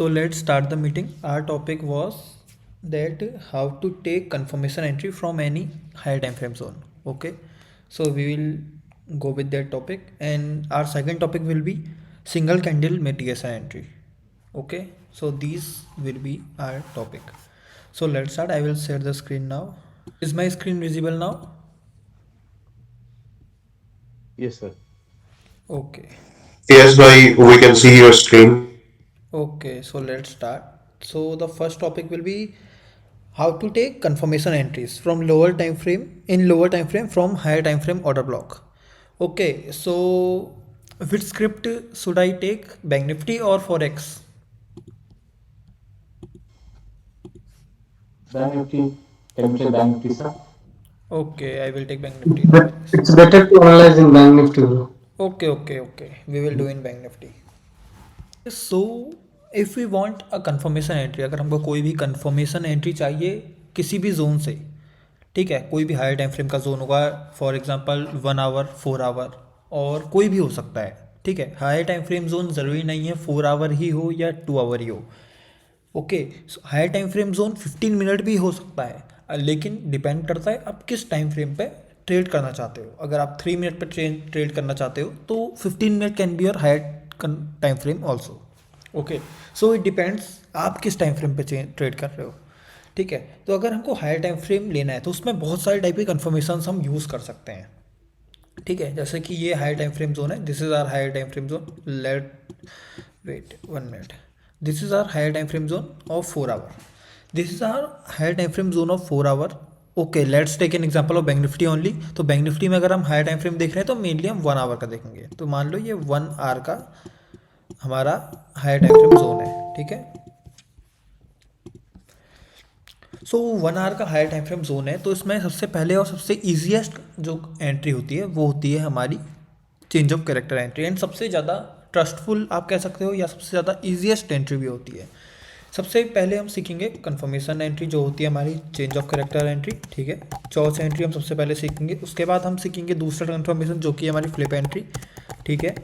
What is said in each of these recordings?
So let's start the meeting. Our topic was that how to take confirmation entry from any higher time frame zone. Okay, so we will go with that topic, and our second topic will be single candle mitigation entry. Okay, so these will be our topic. So let's start. I will share the screen now. Is my screen visible now? Yes, sir. Okay. Yes, we can see your screen. Okay, so let's start. So the first topic will be how to take confirmation entries from lower time frame from higher time frame order block. Okay, so which script should I take? Bank Nifty or Forex? Bank Nifty, can you take Bank Nifty, sir? Okay, I will take Bank Nifty, no worries. It's better to analyze in Bank Nifty, bro. Okay. We will do in Bank Nifty. So if we want a confirmation entry, अगर हमको कोई भी confirmation entry चाहिए किसी भी zone से, ठीक है, कोई भी हायर टाइम फ्रेम का जोन होगा, फॉर एग्जांपल 1 आवर, 4 आवर, और कोई भी हो सकता है, ठीक है, हायर टाइम फ्रेम जोन ज़रूरी नहीं है 4 आवर ही हो या 2 आवर ही हो। Okay, higher time frame zone 15 minute भी हो सकता है, लेकिन डिपेंड करता है आप किस टाइम फ्रेम पे ट्रेड करना चाहते हो। अगर आप 3 मिनट पे ट्रेड करना चाहते हो तो 15 minute can be your higher time frame also. Okay, so it depends आप किस टाइम फ्रेम पे ट्रेड कर रहे हो, ठीक है। तो अगर हमको हायर टाइम फ्रेम लेना है तो उसमें बहुत सारे टाइप के कन्फर्मेशन हम यूज़ कर सकते हैं, ठीक है। जैसे कि ये हायर टाइम फ्रेम जोन है, this is our higher time frame zone, let wait 1 minute, this is our higher time frame zone of 4 hour, this is our higher time frame zone of 4 hour. Okay, let's take an example of Bank Nifty only. तो Bank Nifty में अगर हम higher time frame देख रहे हैं तो mainly हम 1 our का देखेंगे। तो मान लो ये 1 आवर का हमारा हायर टाइम फ्रेम जोन है, ठीक है। सो 1 आवर का हायर टाइम फ्रेम जोन है, तो इसमें सबसे पहले और सबसे ईजिएस्ट जो एंट्री होती है वो होती है हमारी change of character entry, and सबसे ज़्यादा ट्रस्टफुल आप कह सकते हो या सबसे ज़्यादा ईजिएस्ट एंट्री भी होती है। सबसे पहले हम सीखेंगे कंफर्मेशन एंट्री जो होती है हमारी चेंज ऑफ कैरेक्टर एंट्री, ठीक है। चौथ एंट्री हम सबसे पहले सीखेंगे, उसके बाद हम सीखेंगे दूसरा कंफर्मेशन जो कि हमारी फ्लिप एंट्री, ठीक है।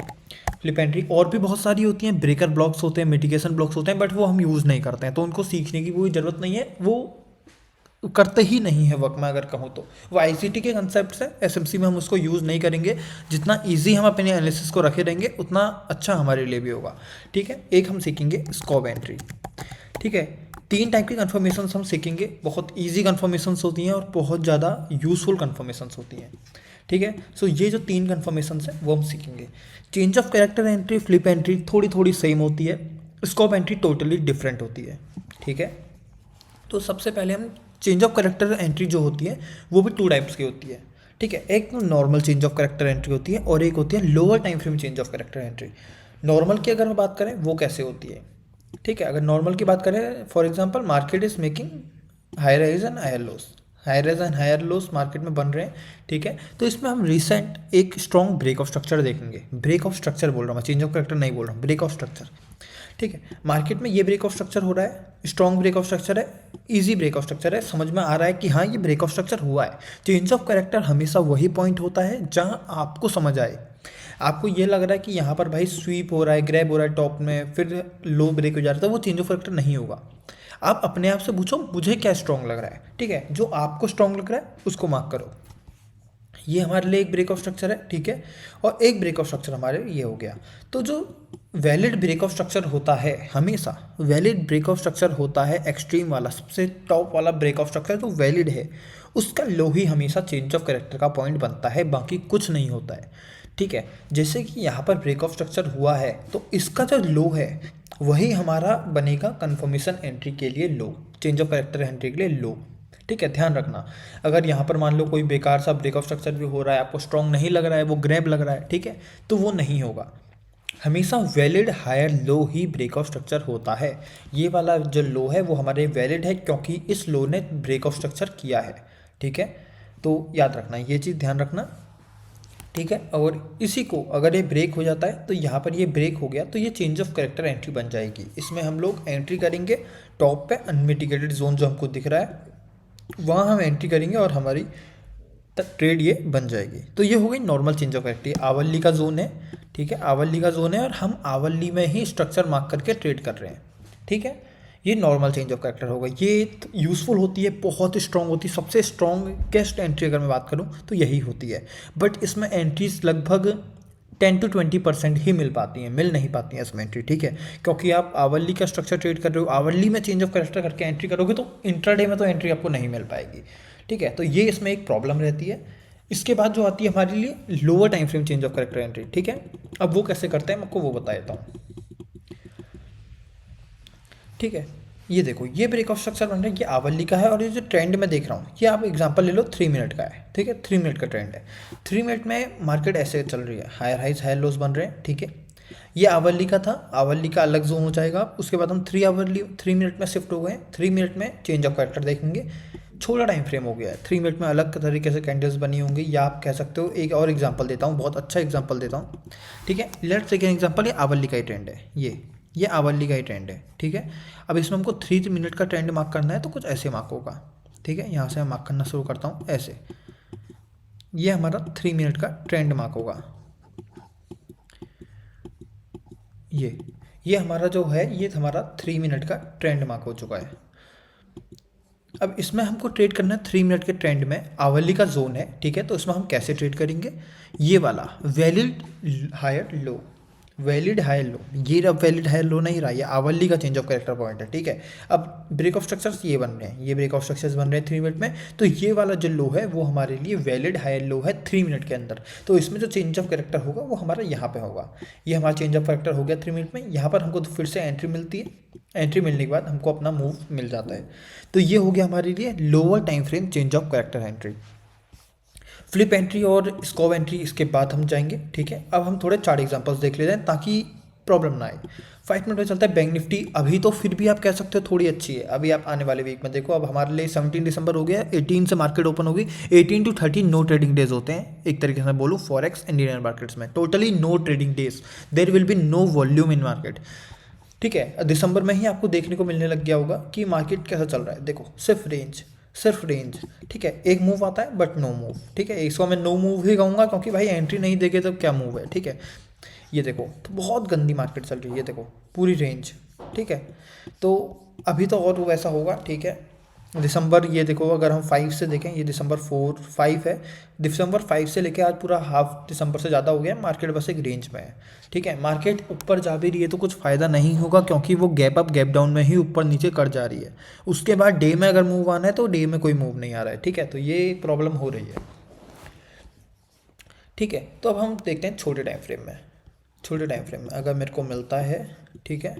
फ्लिप एंट्री और भी बहुत सारी होती हैं, ब्रेकर ब्लॉक्स होते हैं, मिटिगेशन ब्लॉक्स होते हैं, बट वो हम यूज़ नहीं करते हैं, तो उनको सीखने की कोई ज़रूरत नहीं है, वो करते ही नहीं है वर्क में। अगर कहूँ तो वो आईसीटी के कंसेप्ट है, एसएमसी में हम उसको यूज़ नहीं करेंगे। जितना इजी हम अपने एनालिसिस को रखे रहेंगे उतना अच्छा हमारे लिए भी होगा, ठीक है। एक हम सीखेंगे स्कॉब एंट्री, ठीक है। 3 टाइप की कन्फर्मेशन हम सीखेंगे, बहुत ईजी कन्फर्मेशन होती हैं और बहुत ज़्यादा यूजफुल कन्फर्मेशन होती हैं, ठीक है। सो ये जो 3 कन्फर्मेशन है वो हम सीखेंगे। Change of character entry, flip entry थोड़ी थोड़ी सेम होती है, स्कॉब एंट्री टोटली डिफरेंट होती है, ठीक है। तो सबसे पहले हम चेंज ऑफ करेक्टर एंट्री जो होती है वो भी 2 टाइप्स की होती है, ठीक है। एक तो normal change of character entry होती है और एक होती है lower time frame change of character entry. Normal की अगर हम बात करें वो कैसे होती है, ठीक है। अगर नॉर्मल की बात करें, for example market is making higher highs and higher lows, higher highs and higher lows market में बन रहे हैं, ठीक है। तो इसमें हम रिसेंट एक स्ट्रॉन्ग ब्रेक ऑफ स्ट्रक्चर देखेंगे, ब्रेक ऑफ स्ट्रक्चर बोल रहा हूँ मैं, चेंज ऑफ करेक्टर नहीं बोल रहा हूँ, ब्रेक ऑफ स्ट्रक्चर, ठीक है। मार्केट में ये ब्रेक ऑफ स्ट्रक्चर हो रहा है, स्ट्रॉन्ग ब्रेक ऑफ स्ट्रक्चर है, इजी ब्रेक ऑफ स्ट्रक्चर है, समझ में आ रहा है कि हाँ ये ब्रेक ऑफ स्ट्रक्चर हुआ है। चेंज ऑफ कैरेक्टर हमेशा वही पॉइंट होता है जहाँ आपको समझ आए, आपको ये लग रहा है कि यहाँ पर भाई स्वीप हो रहा है, ग्रैब हो रहा है टॉप में, फिर लो ब्रेक हो जा रहा है, तो वो चेंज ऑफ कैरेक्टर नहीं होगा। आप अपने आप से पूछो मुझे क्या स्ट्रॉन्ग लग रहा है, ठीक है। जो आपको स्ट्रॉन्ग लग रहा है उसको मार्क करो, ये हमारे लिए एक ब्रेक ऑफ स्ट्रक्चर है, ठीक है। और एक ब्रेक ऑफ स्ट्रक्चर हमारे ये हो गया। तो जो वैलिड ब्रेक ऑफ स्ट्रक्चर होता है, हमेशा वैलिड ब्रेक ऑफ स्ट्रक्चर होता है, एक्सट्रीम वाला सबसे टॉप वाला ब्रेक ऑफ स्ट्रक्चर जो वैलिड है, उसका लो ही हमेशा चेंज ऑफ कैरेक्टर का पॉइंट बनता है, बाकी कुछ नहीं होता है, ठीक है। जैसे कि यहाँ पर ब्रेक ऑफ स्ट्रक्चर हुआ है तो इसका जो लो है वही हमारा बनेगा कन्फर्मेशन एंट्री के लिए लो, चेंज ऑफ कैरेक्टर एंट्री के लिए लो, ठीक है। ध्यान रखना, अगर यहाँ पर मान लो कोई बेकार सा ब्रेक ऑफ स्ट्रक्चर भी हो रहा है, आपको स्ट्रॉन्ग नहीं लग रहा है, वो ग्रैब लग रहा है, ठीक है, तो वो नहीं होगा। हमेशा वैलिड हायर लो ही ब्रेक ऑफ स्ट्रक्चर होता है। ये वाला जो लो है वो हमारे वैलिड है क्योंकि इस लो ने ब्रेक ऑफ स्ट्रक्चर किया है, ठीक है। तो याद रखना, ये चीज़ ध्यान रखना, ठीक है। और इसी को अगर ये ब्रेक हो जाता है तो यहाँ पर ये ब्रेक हो गया तो ये चेंज ऑफ कैरेक्टर एंट्री बन जाएगी। इसमें हम लोग एंट्री करेंगे टॉप पे, अनमिटिगेटेड जोन जो हमको दिख रहा है वहाँ हम एंट्री करेंगे और हमारी ट्रेड ये बन जाएगी। तो ये हो गई नॉर्मल चेंज ऑफ एक्टिविटी, आवली का जोन है, ठीक है, आवली का जोन है और हम आवली में ही स्ट्रक्चर मार्क करके ट्रेड कर रहे हैं, ठीक है, ये नॉर्मल चेंज ऑफ कैरेक्टर होगा। ये यूज़फुल होती है, बहुत स्ट्रॉन्ग होती है, सबसे स्ट्रॉन्गेस्ट एंट्री अगर मैं बात करूँ तो यही होती है। बट इसमें एंट्रीज लगभग 10 to 20% ही मिल पाती हैं, मिल नहीं पाती हैं इसमें एंट्री, ठीक है, क्योंकि आप आवरली का स्ट्रक्चर ट्रेड कर रहे हो, आवरली में चेंज ऑफ कैरेक्टर करके एंट्री करोगे तो इंट्राडे में तो एंट्री आपको नहीं मिल पाएगी, ठीक है। तो ये इसमें एक प्रॉब्लम रहती है। इसके बाद जो आती है हमारे लिए lower time frame change of character entry, ठीक है। अब वो कैसे करते हैं मैं आपको वो बता देता हूँ, ठीक है। ये देखो, ये ब्रेक ऑफ स्ट्रक्चर बन रहा है, ये आवरली का है, और ये जो ट्रेंड में देख रहा हूँ ये आप एग्जांपल ले लो 3 मिनट का है, ठीक है, 3 मिनट का ट्रेंड है। 3 मिनट में मार्केट ऐसे चल रही है, हायर हाइज हायर लोज बन रहे हैं, ठीक है। ये आवरली का था, आवरली का अलग जोन हो जाएगा। उसके बाद हम 3 मिनट में शिफ्ट हो गए, 3 मिनट में चेंज ऑफ कैरेक्टर देखेंगे। छोटा टाइम फ्रेम हो गया है, 3 मिनट में अलग तरीके से कैंडल्स बनी होंगी, या आप कह सकते हो, एक और एग्जांपल देता हूँ, बहुत अच्छा एग्जांपल देता हूँ, ठीक है। लेट्स टेक एन एग्जांपल, ये आवरली का ही ट्रेंड है, ये आवरली का ही ट्रेंड है, ठीक है। अब इसमें हमको 3 मिनट का ट्रेंड मार्क करना है, तो कुछ ऐसे मार्क होगा, ठीक है। यहाँ से मैं मार्क करना शुरू करता हूँ ऐसे, ये हमारा 3 मिनट का ट्रेंड मार्क होगा। ये हमारा जो है, ये हमारा 3 मिनट का ट्रेंड मार्क हो चुका है। अब इसमें हमको ट्रेड करना है 3 मिनट के ट्रेंड में, आवरली का जोन है, ठीक है। तो इसमें हम कैसे ट्रेड करेंगे, ये वाला valid higher low, valid higher low, ये अब वैलिड हायर लो नहीं रहा, ये आवरली का चेंज ऑफ कैरेक्टर पॉइंट है, ठीक है। अब ब्रेक ऑफ स्ट्रक्चर्स ये बन रहे हैं, ये ब्रेक ऑफ स्ट्रक्चर्स बन रहे हैं 3 मिनट में, तो ये वाला जो लो है वो हमारे लिए वैलिड हायर लो है 3 मिनट के अंदर। तो इसमें जो चेंज ऑफ कैरेक्टर होगा वो हमारा यहाँ पे होगा, ये हमारा चेंज ऑफ कैरेक्टर हो गया 3 मिनट में। यहाँ पर हमको तो फिर से एंट्री मिलती है, एंट्री मिलने के बाद हमको अपना मूव मिल जाता है। तो ये हो गया हमारे लिए lower time frame change of character entry. Flip entry और स्कॉब एंट्री इसके बाद हम जाएंगे, ठीक है। अब हम थोड़े चार्ट एग्जांपल्स देख लेते हैं ताकि प्रॉब्लम ना आए। 5 मिनट में चलता है बैंक निफ्टी, अभी तो फिर भी आप कह सकते हो थोड़ी अच्छी है। अभी आप आने वाले वीक में देखो, अब हमारे लिए 17 दिसंबर हो गया, 18 से मार्केट ओपन होगी, 18 to 30 नो ट्रेडिंग डेज होते हैं, एक तरीके से बोलूँ फॉरेक्स इंडियन मार्केट्स में totally no trading days, there will be no volume in market, ठीक है। दिसंबर में ही आपको देखने को मिलने लग गया होगा कि मार्केट कैसा चल रहा है। देखो सिर्फ रेंज, ठीक है, एक मूव आता है बट नो मूव, ठीक है। इसको मैं नो मूव ही कहूँगा, क्योंकि भाई एंट्री नहीं देगे तो क्या मूव है, ठीक है। ये देखो, तो बहुत गंदी मार्केट चल रही है, ये देखो पूरी रेंज, ठीक है। तो अभी तो और वैसा होगा, ठीक है। दिसंबर, ये देखो अगर हम 5 से देखें, ये दिसंबर 5 है, दिसंबर 5 से लेके आज पूरा हाफ दिसंबर से ज़्यादा हो गया, मार्केट बस एक रेंज में है, ठीक है। मार्केट ऊपर जा भी रही है तो कुछ फ़ायदा नहीं होगा, क्योंकि वो गैप अप गैप डाउन में ही ऊपर नीचे कर जा रही है। उसके बाद डे में अगर मूव आना है तो डे में कोई मूव नहीं आ रहा है, ठीक है। तो ये प्रॉब्लम हो रही है, ठीक है। तो अब हम देखते हैं छोटे टाइम फ्रेम में, छोटे टाइम फ्रेम में अगर मेरे को मिलता है, ठीक है।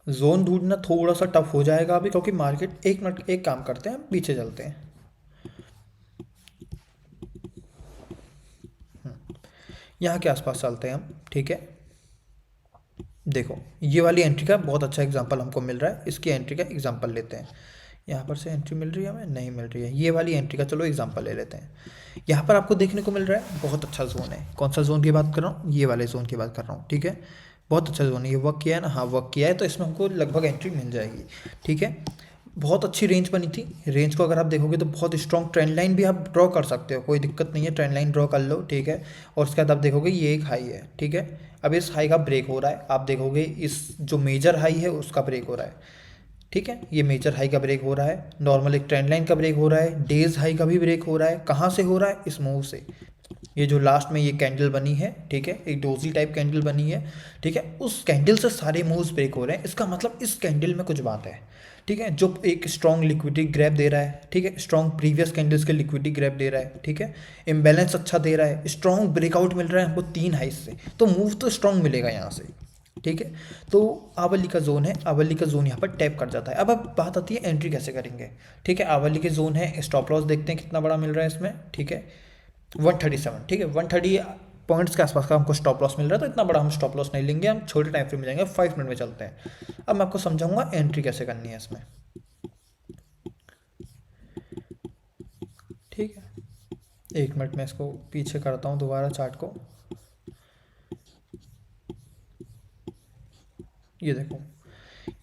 जोन ढूंढना थोड़ा सा टफ हो जाएगा अभी, क्योंकि मार्केट, एक मिनट एक काम करते हैं, पीछे चलते हैं, यहाँ के आसपास चलते हैं हम, ठीक है। देखो, ये वाली एंट्री का बहुत अच्छा एग्जांपल हमको मिल रहा है, इसकी एंट्री का एग्जांपल लेते हैं। यहाँ पर से एंट्री मिल रही है हमें, नहीं मिल रही है, ये वाली एंट्री का चलो एग्जांपल ले लेते हैं। यहाँ पर आपको देखने को मिल रहा है बहुत अच्छा जोन है। कौन सा जोन की बात कर रहा हूँ, ये वाले जोन की बात कर रहा हूँ, ठीक है। बहुत अच्छा जोन है, ये वर्क किया है ना, हाँ वर्क किया है, तो इसमें हमको लगभग एंट्री मिल जाएगी, ठीक है। बहुत अच्छी रेंज बनी थी, रेंज को अगर आप देखोगे तो बहुत स्ट्रॉन्ग ट्रेंड लाइन भी आप ड्रॉ कर सकते हो, कोई दिक्कत नहीं है, ट्रेंड लाइन ड्रॉ कर लो, ठीक है। और उसके बाद आप देखोगे ये एक हाई है, ठीक है। अब इस हाई का ब्रेक हो रहा है, आप देखोगे इस जो मेजर हाई है उसका ब्रेक हो रहा है, ठीक है। ये मेजर हाई का ब्रेक हो रहा है, नॉर्मल एक ट्रेंड लाइन का ब्रेक हो रहा है, डेज हाई का भी ब्रेक हो रहा है। कहाँ से हो रहा है, इस मूव से, ये जो लास्ट में ये कैंडल बनी है, ठीक है, एक डोजी टाइप कैंडल बनी है, ठीक है, उस कैंडल से सारे मूव्स ब्रेक हो रहे हैं। इसका मतलब इस कैंडल में कुछ बात है, ठीक है, जो एक स्ट्रॉन्ग लिक्विडिटी ग्रैब दे रहा है, ठीक है, स्ट्रॉन्ग प्रीवियस कैंडल्स के लिक्विडिटी ग्रैब दे रहा है, ठीक है, इम्बैलेंस अच्छा दे रहा है, स्ट्रॉन्ग ब्रेकआउट मिल रहा है हमको 3 हाई से, तो मूव तो स्ट्रॉन्ग मिलेगा यहाँ से, ठीक है। तो आवली का जोन है, आवली का जोन यहाँ पर टैप कर जाता है। अब बात आती है एंट्री कैसे करेंगे, ठीक है। आवली के जोन है, स्टॉप लॉस देखते हैं कितना बड़ा मिल रहा है इसमें, ठीक है, 137, ठीक है, 130 पॉइंट्स के आसपास का हमको स्टॉप लॉस मिल रहा है, तो इतना बड़ा हम स्टॉप लॉस नहीं लेंगे, हम छोटे टाइम फ्रेम में जाएंगे, 5 मिनट में चलते हैं। अब मैं आपको समझाऊंगा एंट्री कैसे करनी है इसमें, ठीक है। 1 मिनट में इसको पीछे करता हूँ दोबारा चार्ट को, ये देखो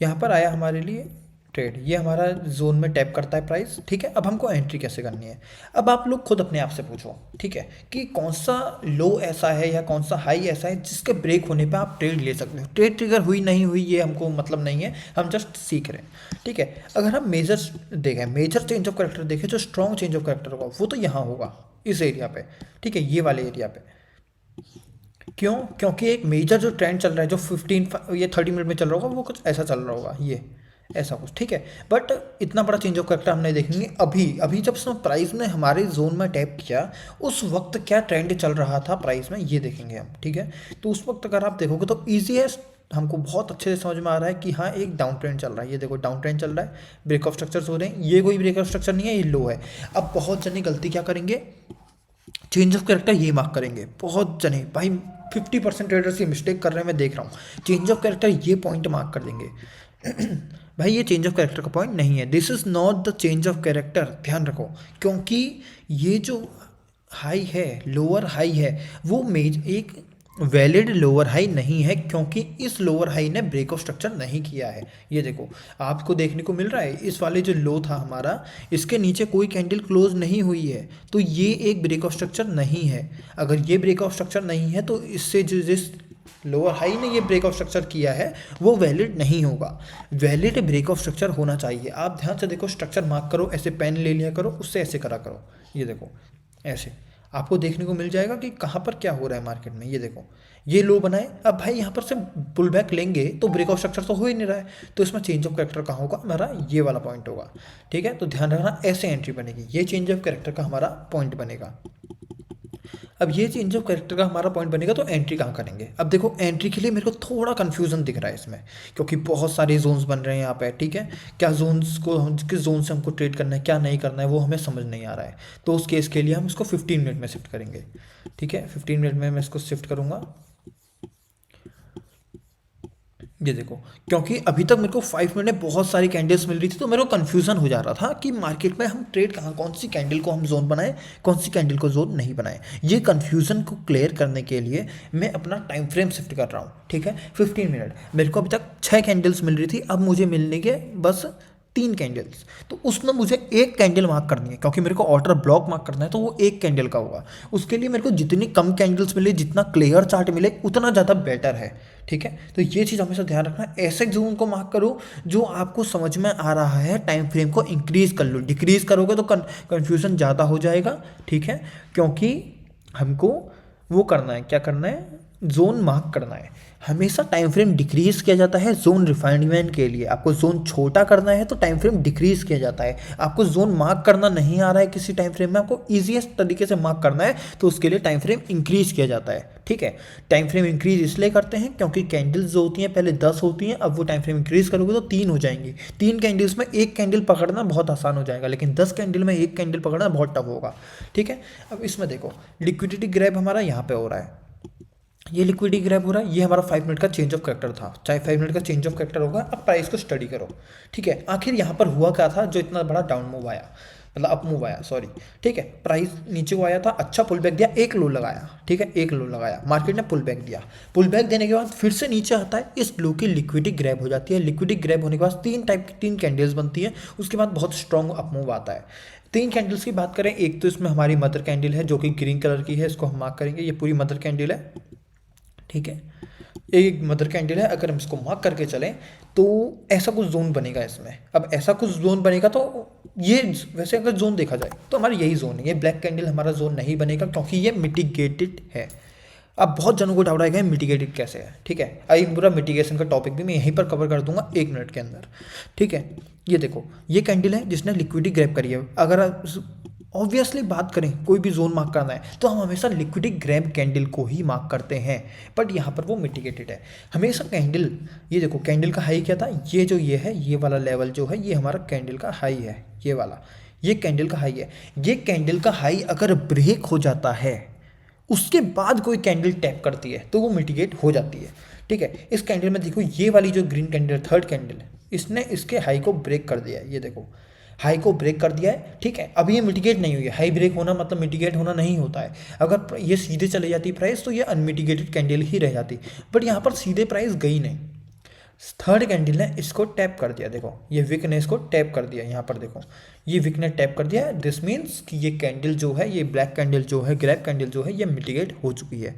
यहाँ पर आया हमारे लिए ट्रेड, ये हमारा जोन में टैप करता है प्राइस, ठीक है। अब हमको एंट्री कैसे करनी है, अब आप लोग खुद अपने आप से पूछो, ठीक है, कि कौन सा लो ऐसा है या कौन सा हाई ऐसा है जिसके ब्रेक होने पे आप ट्रेड ले सकते हो। ट्रेड ट्रिगर हुई नहीं हुई ये हमको मतलब नहीं है, हम जस्ट सीख रहे हैं, ठीक है। अगर हम मेजर देखें, मेजर चेंज ऑफ करेक्टर देखें, जो स्ट्रॉन्ग चेंज ऑफ करेक्टर होगा वो तो यहाँ होगा, इस एरिया पे, ठीक है, ये वाले एरिया पे। क्यों? क्योंकि एक मेजर जो ट्रेंड चल रहा है जो 30 मिनट में चल रहा होगा वो कुछ ऐसा चल रहा होगा, ये ऐसा कुछ, ठीक है। बट इतना बड़ा चेंज ऑफ करेक्टर हम नहीं देखेंगे अभी। अभी जब उसने प्राइस ने हमारे जोन में टैप किया उस वक्त क्या ट्रेंड चल रहा था प्राइस में, ये देखेंगे हम, ठीक है। तो उस वक्त अगर आप देखोगे तो ईजीएस्ट हमको बहुत अच्छे से समझ में आ रहा है कि हाँ एक डाउन ट्रेंड चल रहा है, ये देखो डाउन ट्रेंड चल रहा है, ब्रेक ऑफ स्ट्रक्चर्स हो रहे हैं, ये कोई ब्रेक ऑफ स्ट्रक्चर नहीं है, ये लो है। अब बहुत जने गलती क्या करेंगे, चेंज ऑफ कैरेक्टर ये मार्क करेंगे, बहुत जने भाई 50% ट्रेडर्स ये मिस्टेक कर रहे हैं, मैं देख रहा हूँ। चेंज ऑफ कैरेक्टर ये पॉइंट मार्क कर देंगे भाई ये चेंज ऑफ कैरेक्टर का पॉइंट नहीं है, this is not the change of character, ध्यान रखो। क्योंकि ये जो हाई है, लोअर हाई है, वो एक वैलिड लोअर हाई नहीं है, क्योंकि इस लोअर हाई ने ब्रेक ऑफ स्ट्रक्चर नहीं किया है। ये देखो आपको देखने को मिल रहा है, इस वाले जो लो था हमारा, इसके नीचे कोई कैंडल क्लोज नहीं हुई है, तो ये एक ब्रेक ऑफ स्ट्रक्चर नहीं है। अगर ये ब्रेक ऑफ स्ट्रक्चर नहीं है तो इससे जो जिस लोअर हाई ने ये ब्रेक ऑफ स्ट्रक्चर किया है वो वैलिड नहीं होगा। वैलिड ब्रेक ऑफ स्ट्रक्चर होना चाहिए। आप ध्यान से देखो, स्ट्रक्चर मार्क करो, ऐसे पेन ले लिया करो, उससे ऐसे करा करो, ये देखो ऐसे आपको देखने को मिल जाएगा कि कहाँ पर क्या हो रहा है मार्केट में। ये देखो ये लो बनाए, अब भाई यहाँ पर से पुल बैक लेंगे तो ब्रेक ऑफ स्ट्रक्चर तो हो ही नहीं रहा है, तो इसमें चेंज ऑफ कैरेक्टर कहाँ होगा, हमारा ये वाला पॉइंट होगा, ठीक है। तो ध्यान रखना ऐसे एंट्री बनेगी, ये चेंज ऑफ कैरेक्टर का हमारा पॉइंट बनेगा। अब ये चेंज ऑफ कैरेक्टर का हमारा पॉइंट बनेगा तो एंट्री कहाँ करेंगे। अब देखो एंट्री के लिए मेरे को थोड़ा कन्फ्यूजन दिख रहा है इसमें, क्योंकि बहुत सारे जोन्स बन रहे हैं यहाँ पे, ठीक है। क्या जोन्स को हम किस जोन से हमको ट्रेड करना है, क्या नहीं करना है, वो हमें समझ नहीं आ रहा है। तो उस केस के लिए हम इसको 15 मिनट में शिफ्ट करेंगे, ठीक है। 15 मिनट में मैं इसको शिफ्ट करूँगा, ये देखो, क्योंकि अभी तक मेरे को 5 मिनट में बहुत सारी कैंडल्स मिल रही थी, तो मेरे को कन्फ्यूजन हो जा रहा था कि मार्केट में हम ट्रेड कहाँ, कौन सी कैंडल को हम जोन बनाएं, कौन सी कैंडल को जोन नहीं बनाएं। ये कन्फ्यूजन को क्लियर करने के लिए मैं अपना टाइम फ्रेम शिफ्ट कर रहा हूँ, ठीक है। 15 मिनट, मेरे को अभी तक 6 कैंडल्स मिल रही थी, अब मुझे मिलने के बस 3 कैंडल्स, तो उसमें मुझे एक कैंडल मार्क करनी है, क्योंकि मेरे को ऑर्डर ब्लॉक मार्क करना है, तो वो एक कैंडल का होगा। उसके लिए मेरे को जितनी कम कैंडल्स मिले, जितना क्लियर चार्ट मिले, उतना ज़्यादा बेटर है, ठीक है। तो ये चीज़ हमेशा ध्यान रखना, ऐसे जोन को मार्क करो जो आपको समझ में आ रहा है, टाइम फ्रेम को इंक्रीज कर लो। डिक्रीज करोगे तो कन्फ्यूजन ज़्यादा हो जाएगा, ठीक है, क्योंकि हमको वो करना है, क्या करना है, जोन मार्क करना है। हमेशा टाइम फ्रेम डिक्रीज किया जाता है जोन रिफाइनमेंट के लिए। आपको जोन छोटा करना है तो टाइम फ्रेम डिक्रीज किया जाता है। आपको जोन मार्क करना नहीं आ रहा है किसी टाइम फ्रेम में, आपको ईजीएस्ट तरीके से मार्क करना है, तो उसके लिए टाइम फ्रेम इंक्रीज किया जाता है, ठीक है। टाइम फ्रेम इंक्रीज इसलिए करते हैं क्योंकि कैंडल्स जो होती हैं पहले 10 होती हैं, अब वो टाइम फ्रेम इंक्रीज करोगे तो 3 हो जाएंगी। 3 कैंडल्स में एक कैंडल पकड़ना बहुत आसान हो जाएगा, लेकिन 10 कैंडल में एक कैंडल पकड़ना बहुत टफ होगा, ठीक है। अब इसमें देखो लिक्विडिटी ग्रैब हमारा यहाँ पे हो रहा है, ये लिक्विडिटी ग्रैब हो रहा है, ये हमारा 5 मिनट का चेंज ऑफ कैरेक्टर था, चाहे 5 मिनट का चेंज ऑफ कैरेक्टर होगा। अब प्राइस को स्टडी करो, ठीक है। आखिर यहाँ पर हुआ क्या था जो इतना बड़ा डाउन मूव आया, मतलब अप मूव आया, सॉरी, ठीक है। प्राइस नीचे को आया था, अच्छा पुल बैक दिया, एक लो लगाया, ठीक है, एक लो लगाया, मार्केट ने पुल बैक दिया। पुल बैक देने के बाद फिर से नीचे आता है, इस लो की लिक्विडिटी ग्रैब हो जाती है। लिक्विडिटी ग्रैब होने के बाद 3 कैंडल्स बनती है, उसके बाद बहुत स्ट्रॉन्ग अप मूव आता है। 3 कैंडल्स की बात करें, एक तो इसमें हमारी मदर कैंडल है जो कि ग्रीन कलर की है, इसको हम मार्क करेंगे, ये पूरी मदर कैंडल है, ठीक है। एक मदर कैंडल है, अगर हम इसको मार्क करके चलें तो ऐसा कुछ जोन बनेगा इसमें। अब ऐसा कुछ जोन बनेगा तो ये वैसे अगर जोन देखा जाए तो हमारा यही जोन है। ये ब्लैक कैंडल हमारा जोन नहीं बनेगा क्योंकि ये मिटिगेटेड है। अब बहुत जनों को डाउट आएगा मिटिगेटेड कैसे है, ठीक है। आई पूरा मिटिगेशन का टॉपिक भी मैं यहीं पर कवर कर दूंगा 1 मिनट के अंदर, ठीक है। ये देखो ये कैंडल है जिसने लिक्विडिटी ग्रैब करी है। अगर ऑब्वियसली बात करें कोई भी जोन मार्क करना है तो हम हमेशा लिक्विडिटी ग्रैब कैंडल को ही मार्क करते हैं, बट यहाँ पर वो मिटिगेटेड है हमेशा कैंडल। ये देखो कैंडल का हाई क्या था, ये जो ये है, ये वाला लेवल जो है ये हमारा कैंडल का हाई है, ये वाला, ये कैंडल का हाई है। ये कैंडल का हाई अगर ब्रेक हो जाता है उसके बाद कोई कैंडल टैप करती है तो वो मिटिगेट हो जाती है, ठीक है। इस कैंडल में देखो ये वाली जो ग्रीन कैंडल, थर्ड कैंडल है, इसने इसके हाई को ब्रेक कर दिया है। ये देखो हाई को ब्रेक कर दिया है, ठीक है। अब ये मिटिगेट नहीं हुई है। हाई ब्रेक होना मतलब मिटिगेट होना नहीं होता है। अगर ये सीधे चले जाती प्राइस तो ये अनमिटिगेटेड कैंडल ही रह जाती, बट यहाँ पर सीधे प्राइस गई नहीं, थर्ड कैंडल ने इसको टैप कर दिया, देखो ये विक ने इसको टैप कर दिया, यहाँ पर देखो ये विक ने टैप कर दिया। दिस मीन्स कि ये कैंडल जो है, ये ब्लैक कैंडल जो है, ग्रैप कैंडल जो है, ये मिटिगेट हो चुकी है।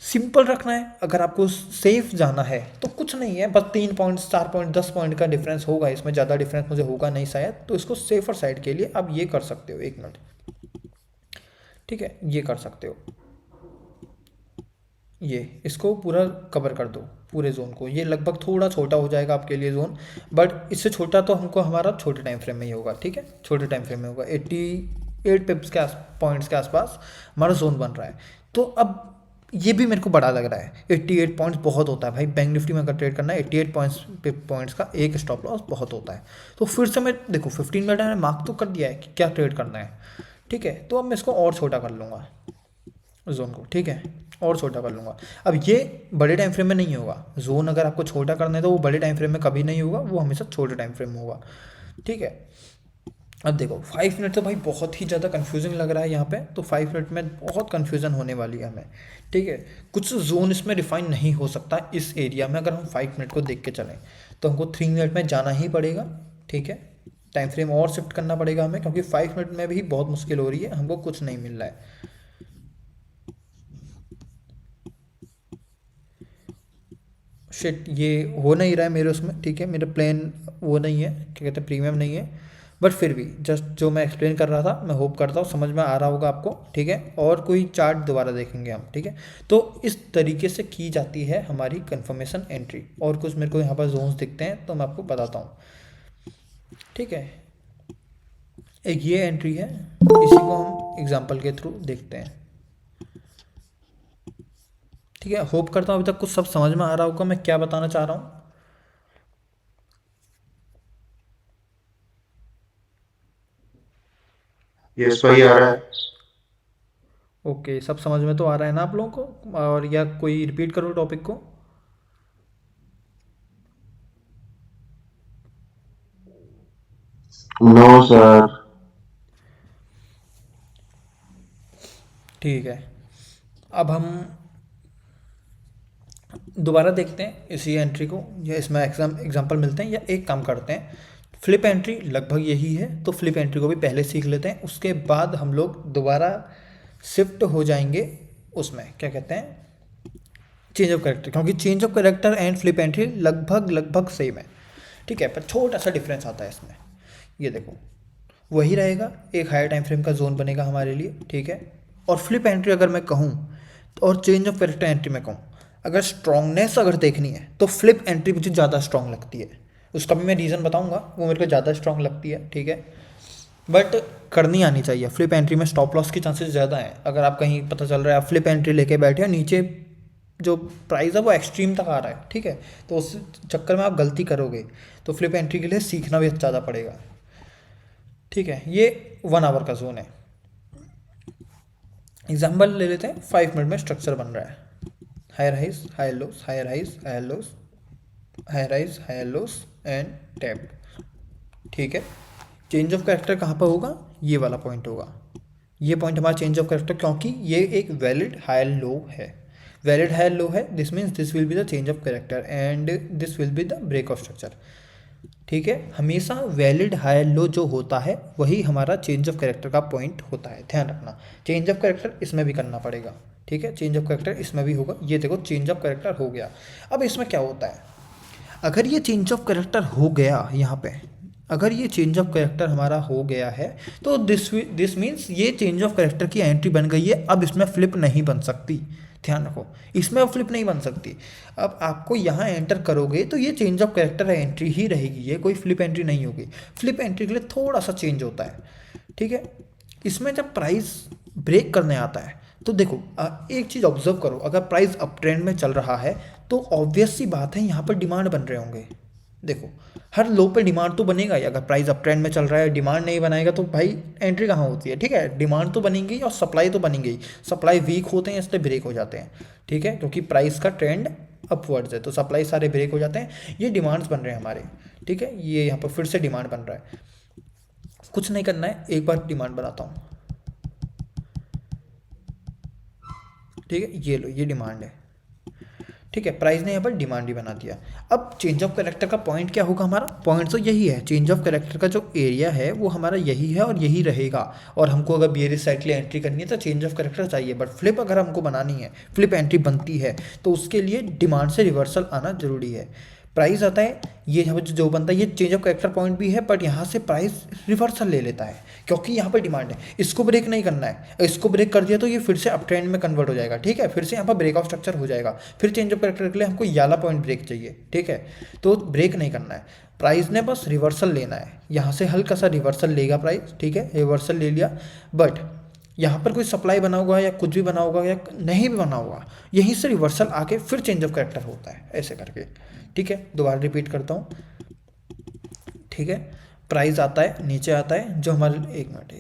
सिंपल रखना है, अगर आपको सेफ जाना है तो कुछ नहीं है, बस 3 पॉइंट 4 पॉइंट 10 पॉइंट का डिफरेंस होगा, इसमें ज़्यादा डिफरेंस मुझे होगा नहीं शायद, तो इसको सेफर साइड के लिए आप ये कर सकते हो। 1 मिनट, ठीक है, ये कर सकते हो, ये इसको पूरा कवर कर दो पूरे जोन को। ये लगभग थोड़ा छोटा हो जाएगा आपके लिए जोन, बट इससे छोटा तो हमको हमारा छोटे टाइम फ्रेम में ही होगा, ठीक है, छोटे टाइम फ्रेम में होगा। 88 पिप्स के पॉइंट्स के आसपास हमारा जोन बन रहा है। तो अब ये भी मेरे को बड़ा लग रहा है, 88 पॉइंट्स बहुत होता है भाई, बैंक निफ्टी में अगर ट्रेड करना है 88 पॉइंट्स का एक स्टॉप लॉस बहुत होता है। तो फिर से मैं देखो 15 मिनट मैंने मार्क तो कर दिया है कि क्या ट्रेड करना है, ठीक है। तो अब मैं इसको और छोटा कर लूँगा जोन को, ठीक है, और छोटा कर लूँगा। अब ये बड़े टाइम फ्रेम में नहीं होगा जोन, अगर आपको छोटा करना है तो वो बड़े टाइम फ्रेम में कभी नहीं होगा, वो हमेशा छोटे टाइम फ्रेम में होगा, ठीक है। अब देखो 5 मिनट तो भाई बहुत ही ज़्यादा कन्फ्यूजिंग लग रहा है यहाँ पे, तो 5 मिनट में बहुत कन्फ्यूजन होने वाली है हमें, ठीक है। कुछ जोन इसमें डिफाइन नहीं हो सकता इस एरिया में, अगर हम 5 मिनट को देख के चलें तो हमको 3 मिनट में जाना ही पड़ेगा, ठीक है। टाइम फ्रेम और शिफ्ट करना पड़ेगा हमें, क्योंकि 5 मिनट में भी बहुत मुश्किल हो रही है, हमको कुछ नहीं मिल रहा है। शिट, ये हो नहीं रहा है मेरे उसमें, ठीक है, मेरा प्लान वो नहीं है, क्या कहते हैं, प्रीमियम नहीं है, बट फिर भी जस्ट जो मैं एक्सप्लेन कर रहा था, मैं होप करता हूँ समझ में आ रहा होगा आपको, ठीक है। और कोई चार्ट दोबारा देखेंगे हम, ठीक है। तो इस तरीके से की जाती है हमारी कंफर्मेशन एंट्री। और कुछ मेरे को यहाँ पर जोन्स दिखते हैं तो मैं आपको बताता हूँ, ठीक है। एक ये एंट्री है, इसी को हम एग्जाम्पल के थ्रू देखते हैं, ठीक है। होप करता हूँ अभी तक कुछ सब समझ में आ रहा होगा मैं क्या बताना चाह रहा हूँ। यस भाई आ रहा है। ओके, सब समझ में तो आ रहा है ना आप लोगों को, और या कोई रिपीट करो टॉपिक को। No sir. ठीक है, अब हम दोबारा देखते हैं इसी एंट्री को, या इसमें एग्जांपल मिलते हैं, या एक काम करते हैं, फ्लिप एंट्री लगभग यही है, तो फ्लिप एंट्री को भी पहले सीख लेते हैं, उसके बाद हम लोग दोबारा शिफ्ट हो जाएंगे उसमें, क्या कहते हैं, चेंज ऑफ कैरेक्टर, क्योंकि change of character and flip entry लगभग लगभग सेम है, ठीक है, पर छोटा सा डिफरेंस आता है इसमें। ये देखो वही रहेगा, एक हायर टाइम फ्रेम का जोन बनेगा हमारे लिए, ठीक है। और फ्लिप एंट्री अगर मैं कहूँ और चेंज ऑफ कैरेक्टर एंट्री में कहूँ, अगर स्ट्रांगनेस अगर देखनी है तो फ्लिप एंट्री मुझे ज़्यादा स्ट्रांग लगती है, उसका भी मैं रीज़न बताऊंगा, वो मेरे को ज़्यादा स्ट्रांग लगती है, ठीक है। बट करनी आनी चाहिए, फ्लिप एंट्री में स्टॉप लॉस की चांसेस ज़्यादा हैं। अगर आप कहीं पता चल रहा है आप फ्लिप एंट्री लेके बैठे हो, नीचे जो प्राइस है वो एक्सट्रीम तक आ रहा है, ठीक है, तो उस चक्कर में आप गलती करोगे, तो फ्लिप एंट्री के लिए सीखना भी ज़्यादा पड़ेगा, ठीक है। ये 1 आवर का जोन है। एग्जाम्पल ले लेते हैं, 5 मिनट में स्ट्रक्चर बन रहा है, higher highs higher lows, higher highs higher lows, higher highs higher lows and tap, ठीक है। चेंज ऑफ कैरेक्टर कहाँ पर होगा, ये वाला पॉइंट होगा, ये पॉइंट हमारा चेंज ऑफ कैरेक्टर, क्योंकि ये एक वैलिड हायर लो है, वैलिड हायर लो है, this means this will be the change of character and this will be the break of structure, ठीक है। हमेशा वैलिड हायर लो जो होता है वही हमारा चेंज ऑफ कैरेक्टर का पॉइंट होता है, ध्यान रखना। चेंज ऑफ कैरेक्टर इसमें भी करना पड़ेगा, ठीक है, चेंज ऑफ कैरेक्टर इसमें भी होगा। ये देखो चेंज ऑफ कैरेक्टर हो गया। अब इसमें क्या होता है, अगर ये चेंज ऑफ कैरेक्टर हो गया यहाँ पे, अगर ये चेंज ऑफ कैरेक्टर हमारा हो गया है तो दिस मीन्स ये चेंज ऑफ कैरेक्टर की एंट्री बन गई है, अब इसमें फ्लिप नहीं बन सकती, ध्यान रखो, इसमें अब फ्लिप नहीं बन सकती। अब आपको यहाँ एंटर करोगे तो ये चेंज ऑफ कैरेक्टर एंट्री ही रहेगी, ये कोई फ्लिप एंट्री नहीं होगी। फ्लिप एंट्री के लिए थोड़ा सा चेंज होता है, ठीक है। इसमें जब प्राइस ब्रेक करने आता है तो देखो एक चीज़ ऑब्जर्व करो, अगर प्राइस अप ट्रेंड में चल रहा है तो ऑब्वियस सी बात है यहाँ पर डिमांड बन रहे होंगे। देखो हर लो पे डिमांड तो बनेगा ही, अगर प्राइस अप ट्रेंड में चल रहा है डिमांड नहीं बनाएगा तो भाई एंट्री कहाँ होती है, ठीक है। डिमांड तो बनेगी और सप्लाई तो बनेगी ही, सप्लाई वीक होते हैं इसलिए ब्रेक हो जाते हैं, ठीक है, क्योंकि प्राइस का ट्रेंड अपवर्ड्स है तो सप्लाई सारे ब्रेक हो जाते हैं। ये डिमांड्स बन रहे हैं हमारे, ठीक है, ये यहाँ पर फिर से डिमांड बन रहा है, कुछ नहीं करना है, एक बार डिमांड बनाता हूँ, ठीक है, ये लो ये डिमांड है, ठीक है, प्राइस ने यहाँ पर डिमांड ही बना दिया। अब चेंज ऑफ कैरेक्टर का पॉइंट क्या होगा, हमारा पॉइंट तो यही है, चेंज ऑफ कैरेक्टर का जो एरिया है वो हमारा यही है और यही रहेगा। और हमको अगर बियरिश साइड के लिए एंट्री करनी है तो चेंज ऑफ कैरेक्टर चाहिए, बट फ्लिप अगर हमको बनानी है, फ्लिप एंट्री बनती है तो उसके लिए डिमांड से रिवर्सल आना जरूरी है। प्राइस आता है, ये यहाँ पर जो बनता है ये चेंज ऑफ कैरेक्टर पॉइंट भी है, बट यहाँ से प्राइस रिवर्सल ले लेता है क्योंकि यहाँ पर डिमांड है। इसको ब्रेक नहीं करना है, इसको ब्रेक कर दिया तो ये फिर से अप ट्रेंड में कन्वर्ट हो जाएगा, ठीक है, फिर से यहाँ पर ब्रेक ऑफ स्ट्रक्चर हो जाएगा, फिर चेंज ऑफ कैरेक्टर के लिए हमको ये वाला पॉइंट ब्रेक चाहिए, ठीक है। तो ब्रेक नहीं करना है, प्राइस ने बस रिवर्सल लेना है, यहाँ से हल्का सा रिवर्सल लेगा प्राइस, ठीक है, रिवर्सल ले लिया। बट यहाँ पर कोई सप्लाई बना हुआ है या कुछ भी बना होगा या नहीं भी बना हुआ, यहीं से रिवर्सल आके फिर चेंज ऑफ कैरेक्टर होता है, ऐसे करके, ठीक है। दोबारा रिपीट करता हूँ, ठीक है। प्राइस आता है, नीचे आता है, जो हमारे एक मिनट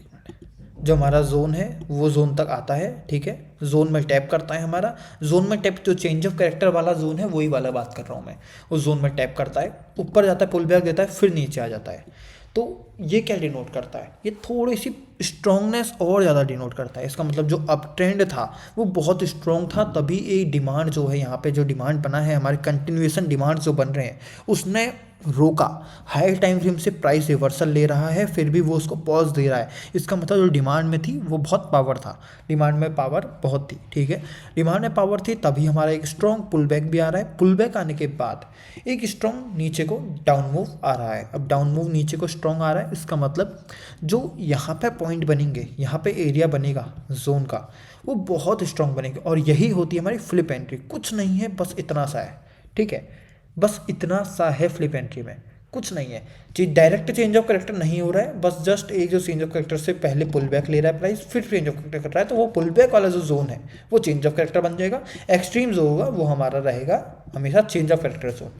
जो हमारा जोन है वो जोन तक आता है, ठीक है, जोन में टैप करता है हमारा, जोन में टैप जो चेंज ऑफ कैरेक्टर वाला जोन है वही वाला बात कर रहा हूँ मैं, उस जोन में टैप करता है, ऊपर जाता है, पुल बैक देता है, फिर नीचे आ जाता है। तो ये क्या डिनोट करता है, ये थोड़ी सी स्ट्रांगनेस और ज़्यादा डिनोट करता है। इसका मतलब जो अप ट्रेंड था वो बहुत स्ट्रॉन्ग था, तभी ये डिमांड जो है यहाँ पे जो डिमांड बना है, हमारे कंटिन्यूएशन डिमांड जो बन रहे हैं उसने रोका, हायर टाइम फ्रेम से प्राइस रिवर्सल ले रहा है, फिर भी वो उसको पॉज दे रहा है। इसका मतलब जो डिमांड में थी वो बहुत पावर था, डिमांड में पावर बहुत थी, ठीक है, डिमांड में पावर थी, तभी हमारा एक स्ट्रॉन्ग पुल बैक भी आ रहा है। पुल बैक आने के बाद एक स्ट्रॉन्ग नीचे को डाउन मूव आ रहा है। अब डाउन मूव नीचे को स्ट्रॉन्ग आ रहा है, इसका मतलब जो यहाँ पे पॉइंट बनेंगे, यहाँ पे एरिया बनेगा जोन का, वो बहुत स्ट्रॉन्ग बनेंगे, और यही होती है हमारी फ्लिप एंट्री। कुछ नहीं है, बस इतना सा है, ठीक है, बस इतना सा है फ्लिप एंट्री में, कुछ नहीं है। चीज डायरेक्ट चेंज ऑफ कैरेक्टर नहीं हो रहा है, बस जस्ट एक जो चेंज ऑफ कैरेक्टर से पहले पुल बैक ले रहा है प्राइस, फिर चेंज ऑफ कैरेक्टर कर रहा है, तो वो पुल बैक वाला जो जोन है वो चेंज ऑफ कैरेक्टर बन जाएगा। एक्सट्रीम जो होगा वो हमारा रहेगा हमेशा चेंज ऑफ कैरेक्टर जोन।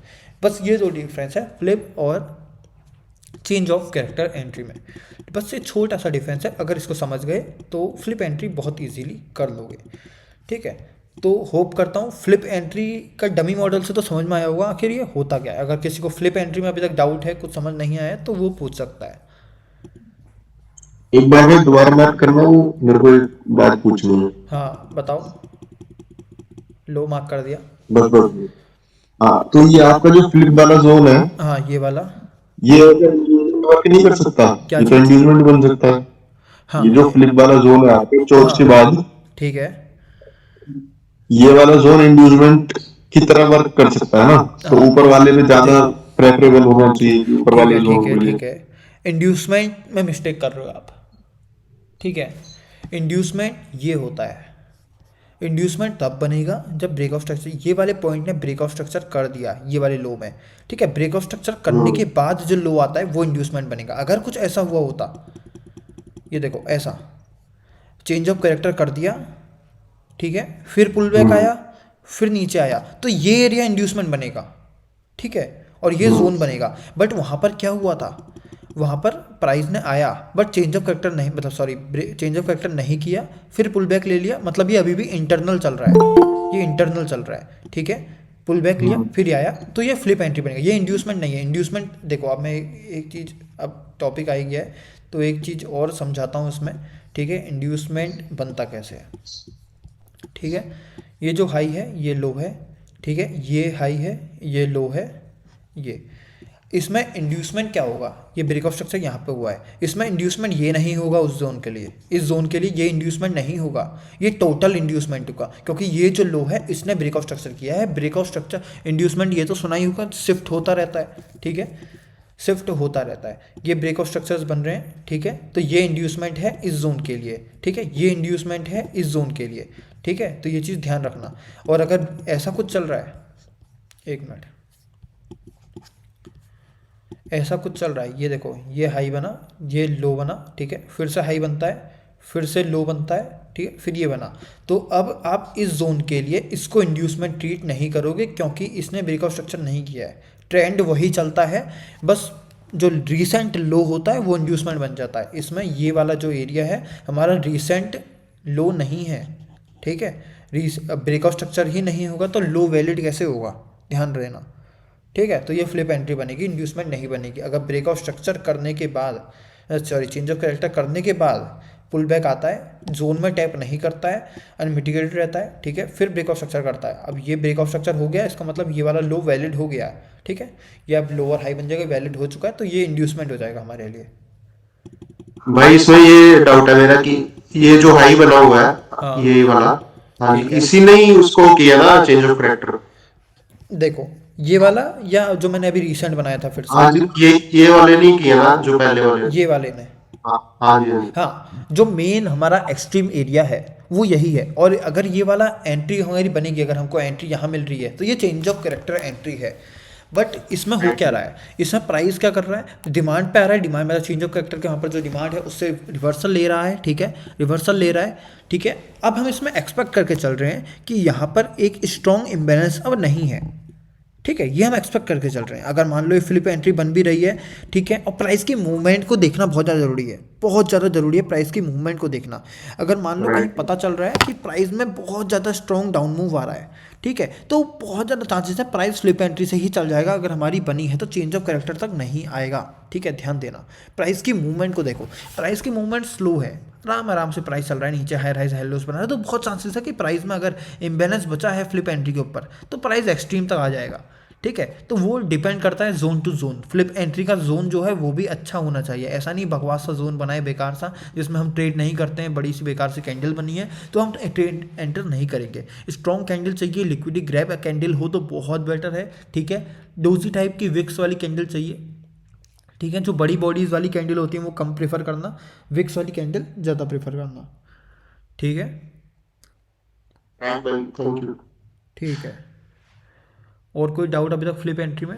बस ये दो डिफरेंस है फ्लिप और चेंज ऑफ कैरेक्टर एंट्री में, बस ये छोटा सा डिफरेंस है। अगर इसको समझ गए तो फ्लिप एंट्री बहुत ईजीली कर लोगे, ठीक है। तो होप करता हूँ फ्लिप एंट्री का डमी मॉडल से तो समझ में आया होगा आखिर ये होता क्या है। अगर किसी को फ्लिप एंट्री में अभी तक डाउट है, कुछ समझ नहीं आया तो वो पूछ सकता है। एक बार मैं दोबारा मार्क करना, वो मेरे को एक बात पूछनी है। हाँ बताओ, लो मार्क कर दिया। बस हाँ, तो ये आपका जो फ्लिप वाला जोन है, हाँ ये वाला, ये वर्क नहीं कर सकता, क्या ये तो चीज? इंड्यूसमेंट बन सकता है। हाँ ये जो फ्लिप वाला जोन है आपके चौथ के बाद, ठीक है, ये वाला जोन इंड्यूसमेंट की तरह वर्क कर सकता है ना, तो हाँ ऊपर वाले में ज्यादा प्रेफरेबल होना चाहिए ऊपर ठीक वाले है, जोन ठीक है, के लिए। ठीक है। इंड्यूसमेंट में मिस्टेक कर रहे हो आप, ठीक है। इंड्यूसमेंट ये होता है, इंड्यूसमेंट तब बनेगा जब ब्रेक ऑफ स्ट्रक्चर, ये वाले पॉइंट ने ब्रेक ऑफ स्ट्रक्चर कर दिया ये वाले लो में, ठीक है। ब्रेक ऑफ स्ट्रक्चर करने के बाद जो लो आता है वो इंड्यूसमेंट बनेगा। अगर कुछ ऐसा हुआ होता, ये देखो ऐसा चेंज ऑफ कैरेक्टर कर दिया, ठीक है, फिर पुल बैक आया, फिर नीचे आया, तो ये एरिया इंड्यूसमेंट बनेगा, ठीक है, और ये जोन बनेगा। बट वहाँ पर क्या हुआ था, वहाँ पर प्राइस ने आया बट चेंज ऑफ कैरेक्टर नहीं, मतलब सॉरी चेंज ऑफ कैरेक्टर नहीं किया, फिर पुल बैक ले लिया, मतलब ये अभी भी इंटरनल चल रहा है, ये इंटरनल चल रहा है, ठीक है। पुल बैक लिया फिर आया, तो ये फ्लिप एंट्री बनेगा, ये इंड्यूसमेंट नहीं है। इंड्यूसमेंट देखो, अब मैं एक चीज़, अब टॉपिक आई गया है तो एक चीज़ और समझाता हूँ इसमें, ठीक है। इंड्यूसमेंट बनता कैसे है, ठीक है। ये जो हाई है ये लो है, ठीक है, ये हाई है ये लो है, ये इसमें इंड्यूसमेंट क्या होगा, ये ब्रेक ऑफ स्ट्रक्चर यहाँ पे हुआ है, इसमें इंड्यूसमेंट ये नहीं होगा उस जोन के लिए, इस जोन के लिए ये इंड्यूसमेंट नहीं होगा, ये टोटल इंड्यूसमेंट होगा, क्योंकि ये जो लो है इसने ब्रेक ऑफ स्ट्रक्चर किया है। ब्रेक ऑफ स्ट्रक्चर इंड्यूसमेंट ये तो सुना ही होगा, शिफ्ट होता रहता है, ठीक है, शिफ्ट होता रहता है, ये ब्रेक ऑफ स्ट्रक्चर्स बन रहे हैं, ठीक है। तो ये इंड्यूसमेंट है इस जोन के लिए, ठीक है, ये इंड्यूसमेंट है इस जोन के लिए, ठीक है। तो ये चीज़ ध्यान रखना। और अगर ऐसा कुछ चल रहा है, एक मिनट, ऐसा कुछ चल रहा है, ये देखो ये हाई बना, ये लो बना, ठीक है, फिर से हाई बनता है, फिर से लो बनता है, ठीक है, फिर ये बना, तो अब आप इस जोन के लिए इसको इंड्यूसमेंट ट्रीट नहीं करोगे क्योंकि इसने ब्रेक ऑफ स्ट्रक्चर नहीं किया है, ट्रेंड वही चलता है, बस जो रिसेंट लो होता है वो इंड्यूसमेंट बन जाता है। इसमें ये वाला जो एरिया है हमारा रिसेंट लो नहीं है, ठीक है, ब्रेक ऑफ स्ट्रक्चर ही नहीं होगा तो लो वैलिड कैसे होगा, ध्यान रहना, ठीक है। तो ये फ्लिप एंट्री बनेगी, इंड्यूसमेंट नहीं बनेगी। अगर ब्रेक ऑफ स्ट्रक्चर करने के बाद, सॉरी चेंज ऑफ कैरेक्टर करने के बाद पुल बैक आता है, जोन में टैप नहीं करता है, अनमिटिगेटेड रहता है, ठीक है, फिर ब्रेक ऑफ स्ट्रक्चर करता है। अब ये ब्रेक ऑफ स्ट्रक्चर हो गया, इसका मतलब ये वाला लो वैलिड हो गया है, ठीक है, ये अब लोअर हाई बन जाएगा, वैलिड हो चुका है, तो ये इंड्यूसमेंट हो जाएगा हमारे लिए। भाई इसमें ये डाउट है मेरा कि ये जो हाई बना हुआ है, हाँ ये वाला, हाँ ठीक जी, है, इसी ने ही उसको किया ना चेंज ऑफ करेक्टर। देखो ये वाला या जो मैंने अभी रिसेंट बनाया था फिर से, हाँ जी, ये वाले नहीं किए ना जो पहले वाले। ये वाले ने, हाँ हाँ जी हाँ जी। हाँ, जो मेन हमारा एक्सट्रीम एरिया है वो यही है। और अगर ये वाला एंट्री हमारी बनेगी, अगर हमको एंट्री यहाँ मिल रही है तो ये चेंज ऑफ करेक्टर एंट्री है। बट इसमें हो क्या रहा है, इसमें प्राइस क्या कर रहा है, डिमांड पे आ रहा है, डिमांड मेरा चेंज ऑफ करेक्टर के वहाँ पर जो डिमांड है उससे रिवर्सल ले रहा है, ठीक है, रिवर्सल ले रहा है, ठीक है। अब हम इसमें एक्सपेक्ट करके चल रहे हैं कि यहाँ पर एक स्ट्रॉन्ग इम्बेलेंस अब नहीं है, ठीक है, ये हम एक्सपेक्ट करके चल रहे हैं। अगर मान लो ये फ्लिप एंट्री बन भी रही है, ठीक है, और प्राइस की मूवमेंट को देखना बहुत ज़्यादा ज़रूरी है, बहुत ज़्यादा ज़रूरी है प्राइस की मूवमेंट को देखना। अगर मान लो कहीं पता चल रहा है कि प्राइस में बहुत ज़्यादा स्ट्रॉन्ग डाउन मूव आ रहा है, ठीक है, तो बहुत ज़्यादा चांसेस है प्राइस फ्लिप एंट्री से ही चल जाएगा। अगर हमारी बनी है तो चेंज ऑफ कैरेक्टर तक नहीं आएगा, ठीक है, ध्यान देना। प्राइस की मूवमेंट को देखो, प्राइस की मूवमेंट स्लो है, आराम आराम से प्राइस चल रहा है, नीचे हाई राइज हाई लोस बना रहा है, तो बहुत चांसेस है कि प्राइस में अगर इम्बेलेंस बचा है फ्लिप एंट्री के ऊपर तो प्राइस एक्सट्रीम तक आ जाएगा, ठीक है। तो वो डिपेंड करता है zone to zone. Flip entry का जोन जो है वो भी अच्छा होना चाहिए, ऐसा नहीं बकवास सा जोन बनाए बेकार सा जिसमें हम ट्रेड नहीं करते हैं, बड़ी सी बेकार सी कैंडल बनी है तो हम ट्रेड एंटर नहीं करेंगे। स्ट्रॉन्ग कैंडल चाहिए, लिक्विडी ग्रैब कैंडल हो तो बहुत बेटर है, ठीक है। डोजी टाइप की विक्स वाली कैंडल चाहिए, ठीक है, जो बड़ी बॉडीज वाली कैंडल होती है वो कम प्रेफर करना, विक्स वाली कैंडल ज़्यादा प्रेफर करना, ठीक है, थैंक यू। ठीक है। और कोई डाउट अभी तक फ्लिप एंट्री में?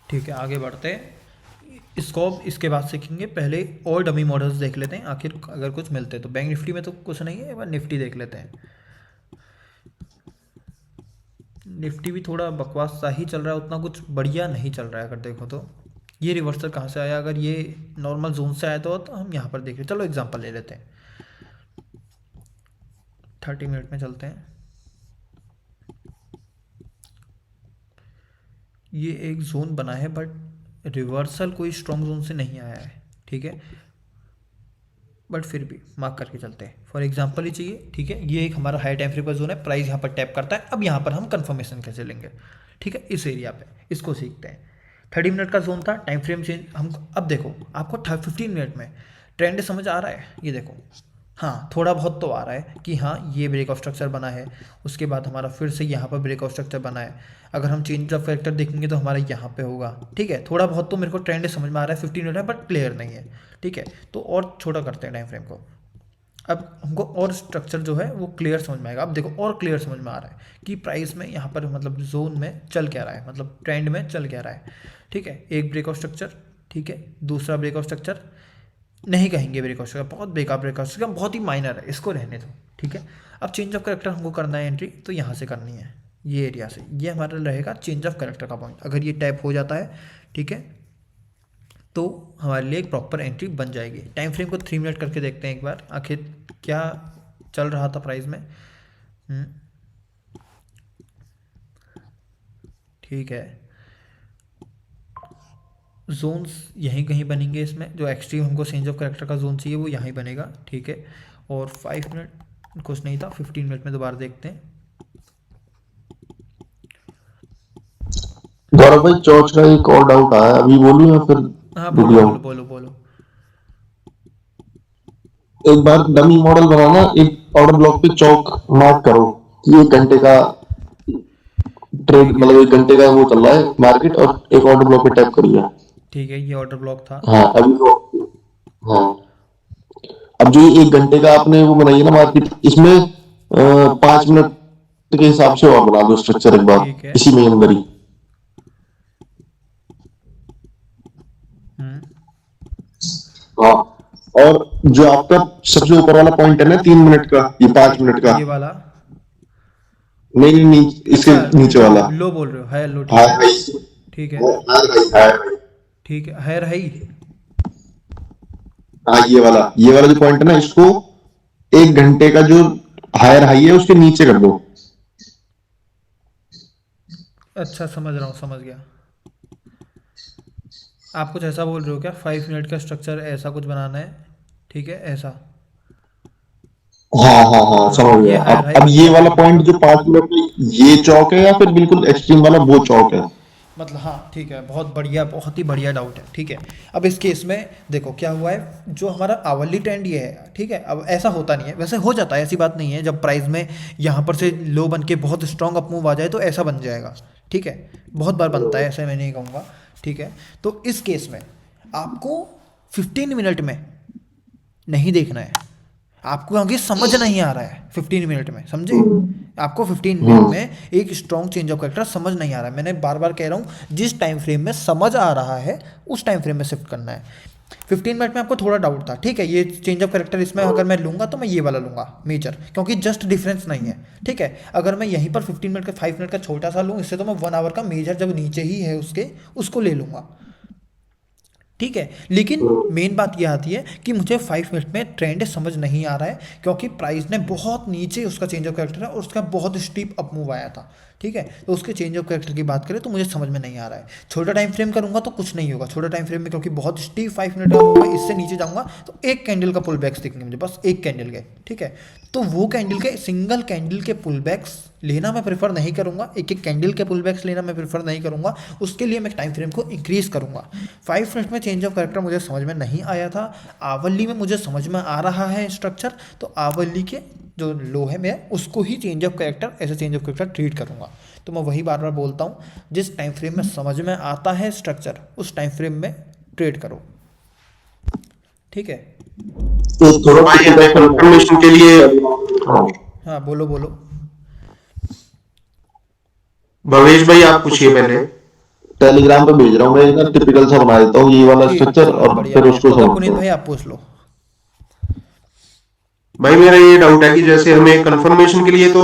ठीक है, आगे बढ़ते हैं। स्कोप इसके बाद सीखेंगे, पहले और डमी मॉडल्स देख लेते हैं आखिर अगर कुछ मिलते हैं तो। बैंक निफ्टी में तो कुछ नहीं है, एक बार निफ्टी देख लेते हैं। निफ्टी भी थोड़ा बकवास सा ही चल रहा है, उतना कुछ बढ़िया नहीं चल रहा है अगर देखो तो। ये रिवर्सल कहाँ से आया, अगर ये नॉर्मल जोन से आया तो हम यहाँ पर देख रहे, चलो एग्जांपल ले लेते हैं, 30 मिनट में चलते हैं। ये एक जोन बना है बट रिवर्सल कोई स्ट्रॉन्ग जोन से नहीं आया है, ठीक है, बट फिर भी मार्क करके चलते हैं, फॉर एग्जांपल ही चाहिए, ठीक है। ये एक हमारा हाई टाइम फ्रेम का जोन है, प्राइस यहाँ पर टैप करता है। अब यहाँ पर हम कंफर्मेशन कैसे लेंगे, ठीक है, इस एरिया पे इसको सीखते हैं। 30 मिनट का जोन था, टाइम फ्रेम चेंज हम, अब देखो आपको 15 मिनट में ट्रेंड समझ आ रहा है, ये देखो, हाँ थोड़ा बहुत तो आ रहा है कि हाँ ये ब्रेक ऑफ स्ट्रक्चर बना है, उसके बाद हमारा फिर से यहाँ पर ब्रेक ऑफ स्ट्रक्चर बना है। अगर हम चेंज ऑफ फैक्टर देखेंगे तो हमारा यहाँ पे होगा, ठीक है, थोड़ा बहुत तो मेरे को ट्रेंड समझ में आ रहा है, 15 मिनट है बट क्लियर नहीं है, ठीक है। तो और छोटा करते हैं टाइम फ्रेम को, अब हमको और स्ट्रक्चर जो है वो क्लियर समझ में आएगा। अब देखो और क्लियर समझ में आ रहा है कि प्राइस में यहाँ पर मतलब जोन में चल क्या रहा है, मतलब ट्रेंड में चल क्या रहा है, ठीक है। एक ब्रेक ऑफ स्ट्रक्चर, ठीक है, दूसरा ब्रेक ऑफ स्ट्रक्चर नहीं कहेंगे ब्रेक ऑफ स्ट्रक्चर, बहुत बेकार ब्रेक ऑफ स्ट्रक्चर, बहुत ही माइनर है, इसको रहने दो, ठीक है। अब चेंज ऑफ करेक्टर हमको करना है एंट्री, तो यहाँ से करनी है, ये एरिया से, ये हमारा रहेगा चेंज ऑफ करेक्टर का पॉइंट। अगर ये टैप हो जाता है, ठीक है, तो हमारे लिए एक प्रॉपर एंट्री बन जाएगी। टाइम फ्रेम को 3 मिनट करके देखते हैं एक बार, आखिर क्या चल रहा था प्राइस में। ठीक है, जोन्स यहीं कहीं बनेंगे इसमें, जो एक्सट्रीम हमको चेंज ऑफ करेक्टर का जोन चाहिए वो यहीं बनेगा, ठीक है। और 5 मिनट कुछ नहीं था, 15 मिनट में दोबारा देखते हैं। गौरव भाई चौच का एक और डाउट आया, अभी बोलूं या फिर हाँ रुक बोलो जाऊं? बोलो बोलो बोलो। एक बार डमी मॉडल बनाना, एक ऑर्डर ब्लॉक पे चौक मार्क करो कि 1 घंटे का ट्रेड, ठीक है, मतलब 1 घंटे का वो चल रहा है मार्केट, और एक ऑर्डर ब्लॉक पे टैप करिए। ठीक है, ये ऑर्डर ब्लॉक था। हाँ अभी वो, हाँ अब जो ये 1 घंटे का आपने वो बनाई है ना मार्केट, इसमें 5 मिनट के हिसाब से और बना दो स्ट्रक्चर एक बार ठीक है, इसी में अंदर ही। हम्म, हाँ, और जो आपका सबसे ऊपर वाला पॉइंट है ना 3 मिनट का, ये 5 मिनट का, ये वाला, नहीं नहीं इसके अच्छा नीचे वाला, लो बोल रहे हो, है लो, हाँ ठीक है, भाई, ठीक है, हाँ भाई, ठीक है रही। हाँ ये वाला जो पॉइंट है ना, इसको 1 घंटे का जो हायर हाई है उसके नीचे कर दो। अच्छा समझ रहा हूँ, समझ गया। आप कुछ ऐसा बोल रहे हो क्या, 5 मिनट का स्ट्रक्चर ऐसा कुछ बनाना है, ठीक है ऐसा। हाँ हाँ हाँ, हाँ समझ ये गया। हायर हाई अब ये मीडियम वाला लो। पॉइंट जो 5 मिनट में, ये चौक है या फिर बिल्कुल एक्सट्रीम वाला वो चौक है? मतलब हाँ ठीक है, बहुत बढ़िया, बहुत ही बढ़िया डाउट है, ठीक है। अब इस केस में देखो क्या हुआ है, जो हमारा आवरली ट्रेंड ये है, ठीक है। अब ऐसा होता नहीं है, वैसे हो जाता है, ऐसी बात नहीं है, जब प्राइस में यहाँ पर से लो बन के बहुत स्ट्रॉन्ग अप मूव आ जाए तो ऐसा बन जाएगा, ठीक है। बहुत बार बनता है, ऐसे मैं नहीं कहूँगा, ठीक है। तो इस केस में आपको 15 मिनट में नहीं देखना है, आपको आगे समझ नहीं आ रहा है 15 मिनट में, समझे। आपको 15 मिनट में एक स्ट्रॉन्ग चेंज ऑफ कैरेक्टर समझ नहीं आ रहा है, मैंने बार बार कह रहा हूँ, जिस टाइम फ्रेम में समझ आ रहा है उस टाइम फ्रेम में शिफ्ट करना है। 15 मिनट में आपको थोड़ा डाउट था, ठीक है, ये चेंज ऑफ कैरेक्टर इसमें अगर मैं लूंगा तो मैं ये वाला लूंगा मेजर, क्योंकि जस्ट डिफरेंस नहीं है, ठीक है। अगर मैं यहीं पर 15 मिनट का 5 मिनट का छोटा सा लूँ, इससे तो मैं 1 आवर का मेजर जब नीचे ही है उसके, उसको ले लूंगा, ठीक है। लेकिन मेन बात यह आती है कि मुझे 5 मिनट में ट्रेंड समझ नहीं आ रहा है, क्योंकि प्राइस ने बहुत नीचे उसका चेंज ऑफ कैरेक्टर है और उसका बहुत स्टीप अप मूव आया था, ठीक है। तो उसके चेंज ऑफ कैरेक्टर की बात करें तो मुझे समझ में नहीं आ रहा है। छोटा टाइम फ्रेम करूंगा तो कुछ नहीं होगा, छोटा टाइम फ्रेम में क्योंकि बहुत स्टीप 5 मिनट का मूव है, इससे नीचे जाऊंगा तो एक कैंडल का पुल बैक्स दिखेंगे मुझे, बस एक कैंडल के, ठीक है। तो वो कैंडल के, सिंगल कैंडल के पुल बैक्स लेना मैं प्रेफर नहीं करूंगा, एक एक कैंडल के पुल बैक्स लेना मैं प्रेफर नहीं करूंगा। उसके लिए मैं टाइम फ्रेम को इंक्रीज करूंगा। 5 मिनट में चेंज ऑफ कैरेक्टर मुझे समझ में नहीं आया था, आवली में मुझे समझ में आ रहा है स्ट्रक्चर, तो आवली के जो लो है मैं उसको ही चेंज ऑफ कैरेक्टर, ऐसे चेंज ऑफ कैरेक्टर ट्रीट करूंगा। तो मैं वही बार बार बोलता हूँ, जिस टाइम फ्रेम में समझ में आता है स्ट्रक्चर उस टाइम फ्रेम में ट्रेड करो, ठीक है। तो थोड़ा भाई हमें कंफर्मेशन के लिए हाँ बोलो बोलो। भवेश भाई आप पूछिए पहले। टेलीग्राम पे भेज रहा हूँ मैं, एक ना टिपिकल सा बना देता हूँ ये वाला ठीक स्ट्रक्चर, चलो और बढ़िया, फिर उसको तो समझते पुनीत हैं। भाई आप पूछ लो। भाई मेरा ये डाउट है कि जैसे हमें कंफर्मेशन के लिए तो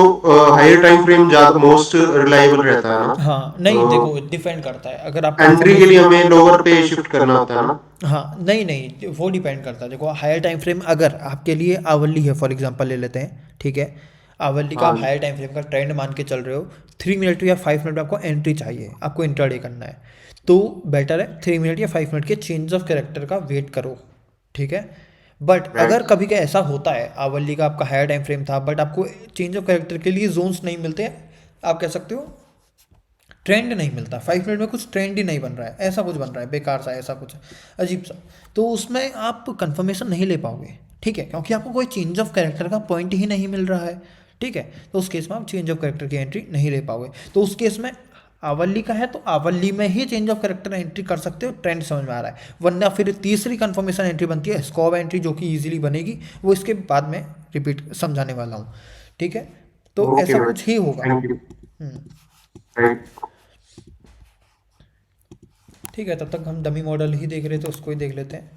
हायर टाइम फ्रेम ज्यादा मोस्ट रिलायबल रहता है ना, हाँ नहीं देखो, डिपेंड करता है, अगर आप एंट्री के लिए कंफर्मेशन, हमें लोअर पे शिफ्ट करना होता है ना। हाँ नहीं नहीं वो डिपेंड करता है। देखो हायर टाइम फ्रेम अगर आपके लिए आवली है, फॉर एग्जांपल ले लेते हैं, ठीक है। आवली का हाँ आप हायर टाइम फ्रेम का ट्रेंड मान के चल रहे हो, 3 मिनट या 5 मिनट में आपको एंट्री चाहिए, आपको इंट्राडे करना है, तो बेटर है 3 मिनट या 5 मिनट के चेंज ऑफ कैरेक्टर का वेट करो, ठीक है। बट अगर राइट। कभी का ऐसा होता है, आवली का आपका हायर टाइम फ्रेम था बट आपको चेंज ऑफ कैरेक्टर के लिए जोन्स नहीं मिलते, आप कह सकते हो ट्रेंड नहीं मिलता, 5 मिनट में कुछ ट्रेंड ही नहीं बन रहा है, ऐसा कुछ बन रहा है बेकार सा, ऐसा कुछ अजीब सा, तो उसमें आप कंफर्मेशन नहीं ले पाओगे, ठीक है, क्योंकि आपको कोई चेंज ऑफ कैरेक्टर का पॉइंट ही नहीं मिल रहा है, ठीक है। तो उस केस में आप चेंज ऑफ कैरेक्टर की एंट्री नहीं ले पाओगे। तो उस केस में आवली का है तो आवली में ही चेंज ऑफ कैरेक्टर एंट्री कर सकते हो, ट्रेंड समझ में आ रहा है, वरना फिर तीसरी कंफर्मेशन एंट्री बनती है स्कॉब एंट्री, जो कि इजीली बनेगी, वो इसके बाद में रिपीट समझाने वाला हूँ, ठीक है। तो ओके ऐसा भाई, कुछ ही होगा। Thank you. Hmm, right. ठीक है, तब तक हम डमी मॉडल ही देख रहे थे, उसको ही देख लेते हैं।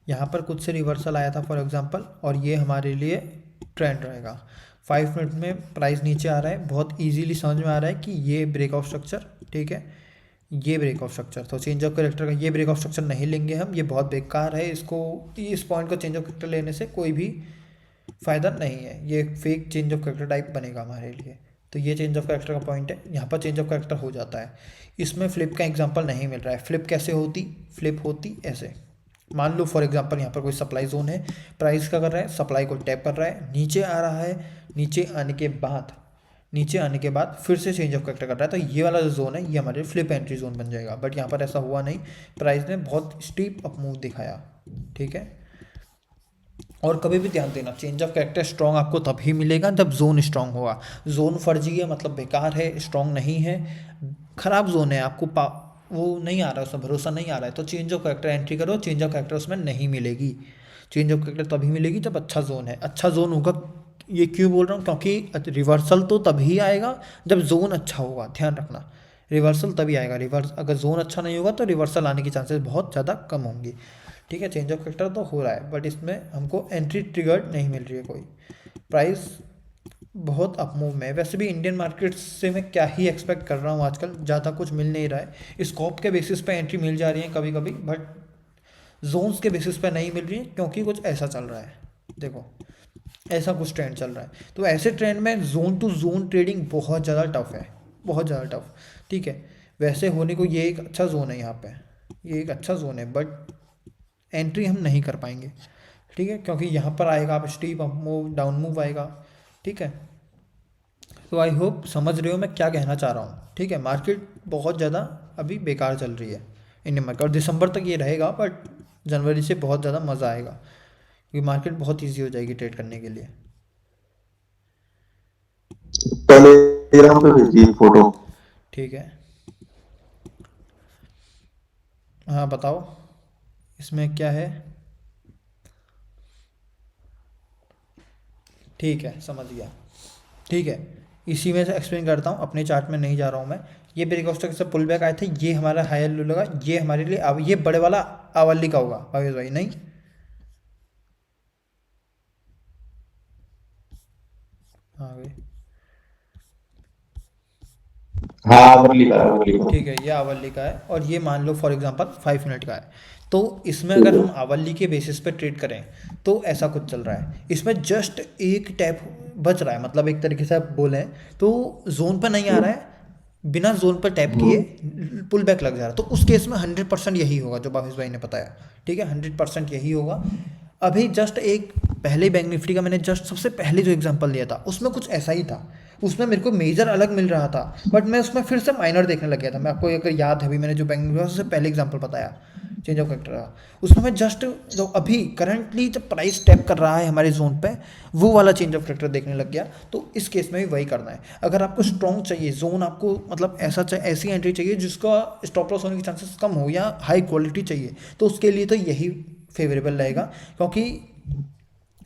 यहाँ पर कुछ से रिवर्सल आया था फॉर एग्जांपल, और ये हमारे लिए ट्रेंड रहेगा। 5 मिनट में प्राइस नीचे आ रहा है, बहुत इजीली समझ में आ रहा है कि ये ब्रेक ऑफ स्ट्रक्चर, ठीक है, ये ब्रेक ऑफ स्ट्रक्चर, तो चेंज ऑफ कैरेक्टर का ये ब्रेक ऑफ स्ट्रक्चर नहीं लेंगे हम, ये बहुत बेकार है, इसको इस पॉइंट को चेंज ऑफ कैरेक्टर लेने से कोई भी फ़ायदा नहीं है, ये fake change of character type बनेगा हमारे लिए। तो ये चेंज ऑफ कैरेक्टर का पॉइंट है, यहाँ पर चेंज ऑफ कैरेक्टर हो जाता है। इसमें फ्लिप का एग्जांपल नहीं मिल रहा है, फ्लिप कैसे होती, फ्लिप होती ऐसे, मान लो फॉर एग्जांपल यहाँ पर कोई सप्लाई जोन है, प्राइस का कर रहा है, सप्लाई को टैप कर रहा है, नीचे आ रहा है, नीचे आने के बाद, नीचे आने के बाद फिर से चेंज ऑफ कैरेक्टर कर रहा है, तो ये वाला जो जोन है ये हमारे फ्लिप एंट्री जोन बन जाएगा। बट यहाँ पर ऐसा हुआ नहीं, प्राइस ने बहुत स्टीप अप मूव दिखाया, ठीक है। और कभी भी ध्यान देना, चेंज ऑफ कैरेक्टर स्ट्रॉन्ग आपको तभी मिलेगा जब जोन स्ट्रॉन्ग होगा। जोन फर्जी है मतलब बेकार है, स्ट्रॉन्ग नहीं है, खराब जोन है, आपको वो नहीं आ रहा है, उसमें भरोसा नहीं आ रहा है, तो चेंज ऑफ कैरेक्टर एंट्री करो, चेंज ऑफ कैरेक्टर उसमें नहीं मिलेगी। चेंज ऑफ कैरेक्टर तभी मिलेगी जब अच्छा जोन है, अच्छा जोन होगा। ये क्यों बोल रहा हूँ, क्योंकि रिवर्सल तो तभी आएगा जब जोन अच्छा होगा, ध्यान रखना, रिवर्सल तभी आएगा, रिवर्स अगर जोन अच्छा नहीं होगा तो रिवर्सल आने की चांसेस बहुत ज़्यादा कम होंगी, ठीक है। चेंज ऑफ कैरेक्टर तो हो रहा है बट इसमें हमको एंट्री ट्रिगर्ड नहीं मिल रही है कोई, प्राइस बहुत अप मूव में है। वैसे भी इंडियन मार्केट से मैं क्या ही एक्सपेक्ट कर रहा हूँ, आजकल ज़्यादा कुछ मिल नहीं रहा है, स्कोप के बेसिस पे एंट्री मिल जा रही है कभी कभी, बट जोन्स के बेसिस पे नहीं मिल रही है, क्योंकि कुछ ऐसा चल रहा है, देखो ऐसा कुछ ट्रेंड चल रहा है। तो ऐसे ट्रेंड में जोन टू जोन ट्रेडिंग बहुत ज़्यादा टफ है, बहुत ज़्यादा टफ। ठीक है, वैसे होने को ये एक अच्छा जोन है यहाँ पे, ये एक अच्छा जोन है, बट एंट्री हम नहीं कर पाएंगे। ठीक है, क्योंकि यहाँ पर आएगा आप steep up move, down move आएगा। ठीक है, तो आई होप समझ रहे हो मैं क्या कहना चाह रहा हूँ। ठीक है, मार्केट बहुत ज़्यादा अभी बेकार चल रही है इंडियन मार्केट, और दिसंबर तक ये रहेगा, बट जनवरी से बहुत ज़्यादा मज़ा आएगा क्योंकि मार्केट बहुत ईजी हो जाएगी ट्रेड करने के लिए। टेलीग्राम पे भेजिए फोटो। ठीक है, हाँ बताओ इसमें क्या है। ठीक है, समझ गया। ठीक है, इसी में से एक्सप्लेन करता हूँ, अपने चार्ट में नहीं जा रहा हूँ मैं। ये ब्रेक से पुल बैक आए थे, ये हमारा हायर लो लगा, ये हमारे लिए अब ये बड़े वाला आवली का होगा भावेश भाई, नहीं? हाँ भाई, हाँ वरली का, वरली का। ठीक है, ये आवली का है, और ये मान लो फॉर एग्जांपल 5 मिनट का है। तो इसमें अगर हम आवली के बेसिस पे ट्रेड करें तो ऐसा कुछ चल रहा है, इसमें जस्ट एक टैप बच रहा है, मतलब एक तरीके से आप बोलें तो जोन पर नहीं आ रहा है, बिना जोन पर टैप किए पुल बैक लग जा रहा है। तो उस केस में 100% यही होगा जो भावेश भाई ने बताया। ठीक है, 100% यही होगा। अभी जस्ट एक पहले बैंक निफ्टी का मैंने जस्ट सबसे पहले जो एग्जांपल दिया था उसमें कुछ ऐसा ही था, उसमें मेरे को मेजर अलग मिल रहा था, बट मैं उसमें फिर से माइनर देखने लग गया था। मैं आपको अगर याद है, अभी मैंने जो बैंक निफ्टी का सबसे पहले एग्जांपल बताया चेंज ऑफ कैरेक्टर का, उसमें मैं जस्ट जो अभी करंटली जब प्राइस टैप कर रहा है हमारे जोन पे, वो वाला चेंज ऑफ कैरेक्टर देखने लग गया। तो इस केस में भी वही करना है। अगर आपको स्ट्रॉन्ग चाहिए जोन, आपको मतलब ऐसा चाहिए, ऐसी एंट्री चाहिए जिसका स्टॉप लॉस होने के चांसेस कम हो, या हाई क्वालिटी चाहिए, तो उसके लिए तो यही फेवरेबल रहेगा, क्योंकि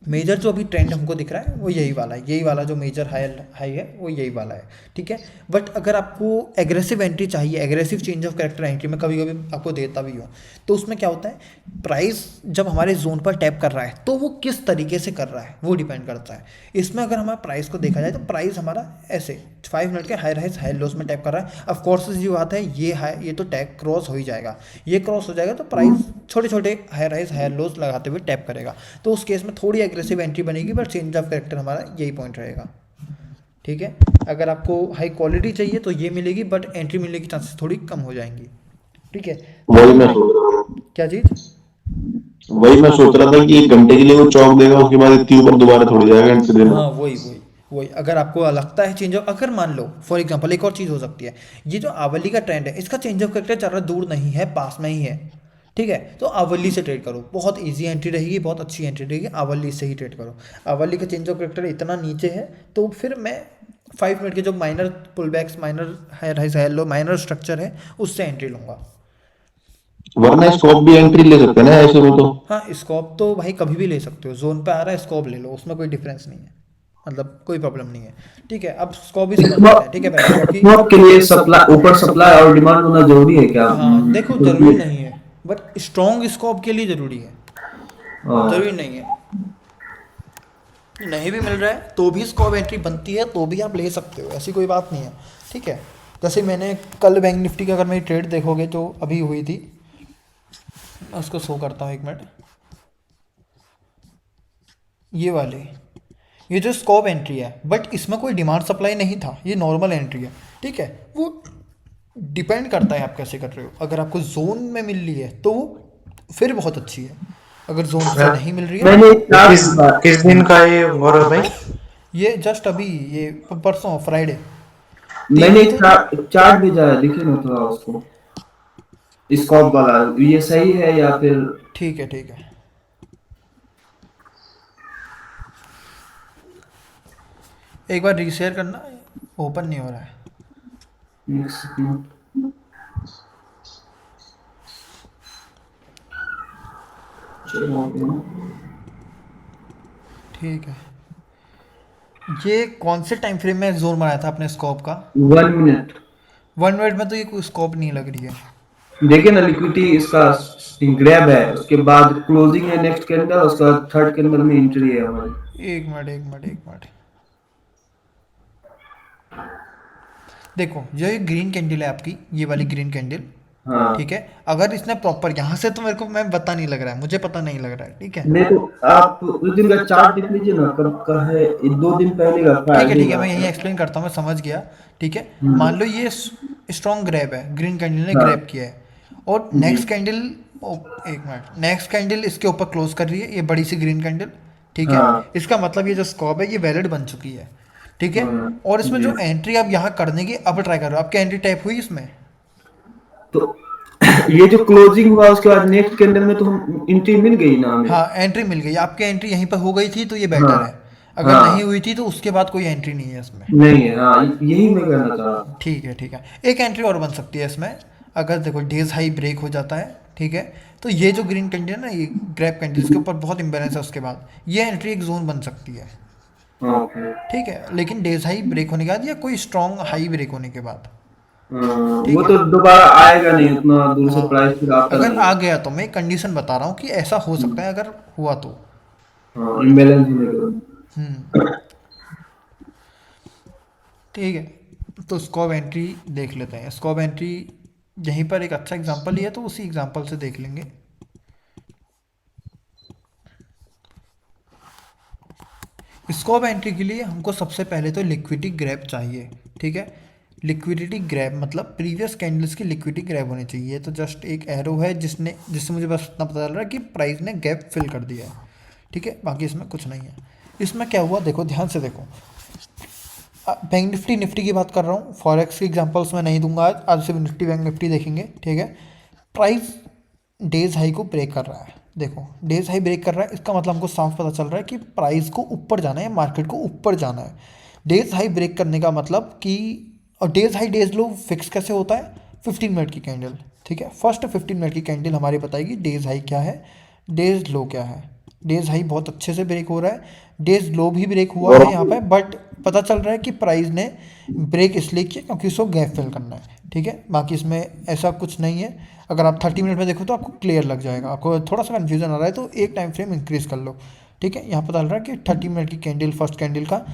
मेजर जो अभी ट्रेंड हमको दिख रहा है वो यही वाला है, यही वाला जो मेजर हाई हाई है वो यही वाला है। ठीक है, बट अगर आपको एग्रेसिव एंट्री चाहिए, aggressive change of character entry में कभी कभी आपको देता भी हो, तो उसमें क्या होता है, प्राइस जब हमारे जोन पर टैप कर रहा है तो वो किस तरीके से कर रहा है वो डिपेंड करता है। इसमें अगर हमारा प्राइस को देखा जाए तो प्राइस हमारा ऐसे 5 मिनट के हाई राइज हाई लोस में टैप कर रहा है। ऑफ कोर्स ये बात है, ये हाई, ये तो टैप क्रॉस हो ही जाएगा, ये क्रॉस हो जाएगा तो प्राइस छोटे छोटे हाई राइज हाई लोस लगाते हुए टैप करेगा। तो उस केस में थोड़ी एग्रेसिव एंट्री बनेगी, बट चेंज ऑफ कैरेक्टर हमारा यही पॉइंट रहेगा। ठीक है, अगर आपको हाई क्वालिटी चाहिए तो ये मिलेगी, बट एंट्री मिलने की चांसेस थोड़ी कम हो जाएंगी। ठीक है, वही मैं सोच रहा हूँ, क्या चीज़? वही मैं सोच रहा था कि 1 घंटे के लिए वो चौक देगा, उसके बाद इतनी ऊपर दोबारा थोड़ी जाएगा एंट्री देना। हाँ वही वही वही, अगर आपको लगता है चेंज ऑफ, अगर मान लो फॉर एग्जांपल एक और चीज़ हो सकती है, ये जो आवली का ट्रेंड है इसका चेंज ऑफ कैरेक्टर ज़्यादा दूर नहीं है, पास में ही है। ठीक है, तो आवली से ट्रेड करो, बहुत इजी एंट्री रहेगी, बहुत अच्छी एंट्री रहेगी, आवली से ही ट्रेड करो। आवली का चेंज ऑफ कैरेक्टर इतना नीचे है तो फिर मैं 5 मिनट के जो minor pull backs, minor high low, minor structure है उससे एंट्री लूंगा। वरना स्कॉप भी एंट्री ले सकते हैं ना ऐसे में तो। हाँ, स्कोप तो भाई कभी भी ले सकते हो, जोन पे आ रहा है स्कोप ले लो, उसमें कोई डिफरेंस नहीं है, मतलब कोई प्रॉब्लम नहीं है। ठीक है, अब स्कोप भी समझ लेते हैं। ठीक है पहले, क्योंकि स्टॉक के लिए सप्लाई, ऊपर सप्लाई और डिमांड होना जरूरी है क्या? हाँ देखो जरूरी नहीं है, बट स्ट्रॉन्ग स्कोप के लिए जरूरी है, जरूरी नहीं है। नहीं भी मिल रहा है तो भी स्कोप एंट्री बनती है, तो भी आप ले सकते हो, ऐसी कोई बात नहीं है। ठीक है, जैसे मैंने कल बैंक निफ्टी की अगर मेरी ट्रेड देखोगे तो अभी हुई थी, मैं उसको शो करता हूँ 1 मिनट। ये वाले, ये जो स्कोप एंट्री है, बट इसमें कोई डिमांड सप्लाई नहीं था, ये नॉर्मल एंट्री है। ठीक है, वो डिपेंड करता है आप कैसे कर रहे हो। अगर आपको जोन में मिल रही है तो फिर बहुत अच्छी है, अगर जोन से नहीं मिल रही है। मैंने किस दिन का ये गौरव भाई? ये जस्ट अभी, ये परसों फ्राइडे मैंने थे। चार्ट भेजा है, देखिए ना थोड़ा उसको, स्कॉप वाला, ये सही है या फिर? ठीक है ठीक है, एक बार रीशेयर करना, ओपन नहीं हो रहा है। एक सेकंड। चलो, हो गया ना? ठीक है, ये कौन से टाइम फ्रेम में जोन बनाया था अपने स्कोप का? 1 मिनट। 1 मिनट में तो ये कोई स्कोप नहीं लग रही है। देखिए ना, लिक्विडिटी इसका ग्रैब है, उसके बाद क्लोजिंग है नेक्स्ट कैंडल, उसका थर्ड कैंडल में एंट्री है हमारी। एक मिनट एक मिनट एक मिनट, देखो जो ये ग्रीन कैंडल है आपकी, ये वाली ग्रीन कैंडल, हाँ। ठीक है, अगर इसने प्रॉपर यहाँ से, तो मेरे को मैं पता नहीं लग रहा है, मुझे पता नहीं लग रहा है, ठीक है। नहीं तो आप उस दिन का चार्ट देख लीजिए ना, कब का है, ये 2 दिन पहले का, ठीक है फ्राइडे ठीक है, का मैं यही है। एक्सप्लेन करता हूँ, मैं समझ गया। ठीक है, हम्म। मान लो ये स्ट्रॉन्ग ग्रैब है, ग्रीन कैंडल ने हाँ ग्रैब किया है, और जी। नेक्स्ट कैंडल, एक मिनट, नेक्स्ट कैंडल इसके ऊपर क्लोज कर रही है, ये बड़ी सी ग्रीन कैंडल। ठीक है, हाँ इसका मतलब ये जो स्कॉप है ये वैलिड बन चुकी है। ठीक है, हाँ और इसमें जी। जो एंट्री आप यहाँ करने की अब ट्राई कर रहे हो, आपकी एंट्री टाइप हुई इसमें? तो ये जो क्लोजिंग हुआ उसके बाद नेक्स्ट कैंडल में तो हम एंट्री मिल गई ना हमें। हाँ, एंट्री मिल गई, आपकी एंट्री यहीं पर हो गई थी, तो ये हाँ बेटर है। अगर नहीं हाँ। हुई थी तो उसके बाद कोई एंट्री नहीं है इसमें। नहीं है, हाँ यही मैं कहना चाह रहा था। ठीक है ठीक है, एक एंट्री और बन सकती है इसमें, अगर देखो डेज हाई ब्रेक हो जाता है, ठीक है, तो ये जो ग्रीन कैंडल है ना, ये ग्रैप कैंडल, इसके ऊपर बहुत इंबैलेंस है, उसके बाद ये एंट्री एक जोन बन सकती है। ओके। ठीक है, लेकिन डेज हाई ब्रेक होने के बाद या कोई स्ट्रॉन्ग हाई ब्रेक होने के बाद। वो ठीक है, तो दोबारा आएगा नहीं, उतना दूर से हाँ, प्राइस फिर आता अगर नहीं आ है। गया तो मैं कंडीशन बता रहा हूँ कि ऐसा हो सकता है अगर हुआ तो। हाँ इम्बैलेंस होने के बाद। हम्म, ठीक है, तो स्कॉब एंट्री देख लेते हैं। स्कॉब एंट्री यहीं पर एक अच्छा एग्जांपल लिया, तो उसी एग्जांपल से देख लेंगे। स्कॉब एंट्री के लिए हमको सबसे पहले तो लिक्विडिटी ग्रैब चाहिए। ठीक है, लिक्विडिटी ग्रैब मतलब प्रीवियस कैंडल्स की लिक्विडिटी ग्रैब होनी चाहिए। तो जस्ट एक एरो है जिससे मुझे बस इतना पता चल रहा है कि प्राइस ने गैप फिल कर दिया है। ठीक है, बाकी इसमें कुछ नहीं है। इसमें क्या हुआ देखो, ध्यान से देखो, बैंक निफ्टी निफ्टी की बात कर रहा हूँ, फॉरेक्स की एग्जांपल्स मैं नहीं दूंगा आज, आज सिर्फ निफ्टी बैंक निफ्टी देखेंगे। ठीक है, प्राइस डेज हाई को ब्रेक कर रहा है, देखो डेज हाई ब्रेक कर रहा है, इसका मतलब हमको साफ पता चल रहा है कि प्राइस को ऊपर जाना है, मार्केट को ऊपर जाना है। डेज हाई ब्रेक करने का मतलब कि, और डेज हाई डेज लो फिक्स कैसे होता है, 15 मिनट की कैंडल। ठीक है, फर्स्ट 15 मिनट की कैंडल हमारी बताएगी डेज हाई क्या है, डेज लो क्या है। डेज हाई बहुत अच्छे से ब्रेक हो रहा है, डेज लो भी ब्रेक हुआ है यहाँ पे, बट पता चल रहा है कि प्राइस ने ब्रेक इसलिए किया क्योंकि उसको गैप फिल करना है। ठीक है, बाकी इसमें ऐसा कुछ नहीं है। अगर आप 30 मिनट में देखो तो आपको क्लियर लग जाएगा। आपको थोड़ा सा कन्फ्यूजन आ रहा है तो एक टाइम फ्रेम इंक्रीज कर लो। ठीक है, यहाँ पता चल रहा है कि 30 मिनट की कैंडल, फर्स्ट कैंडल का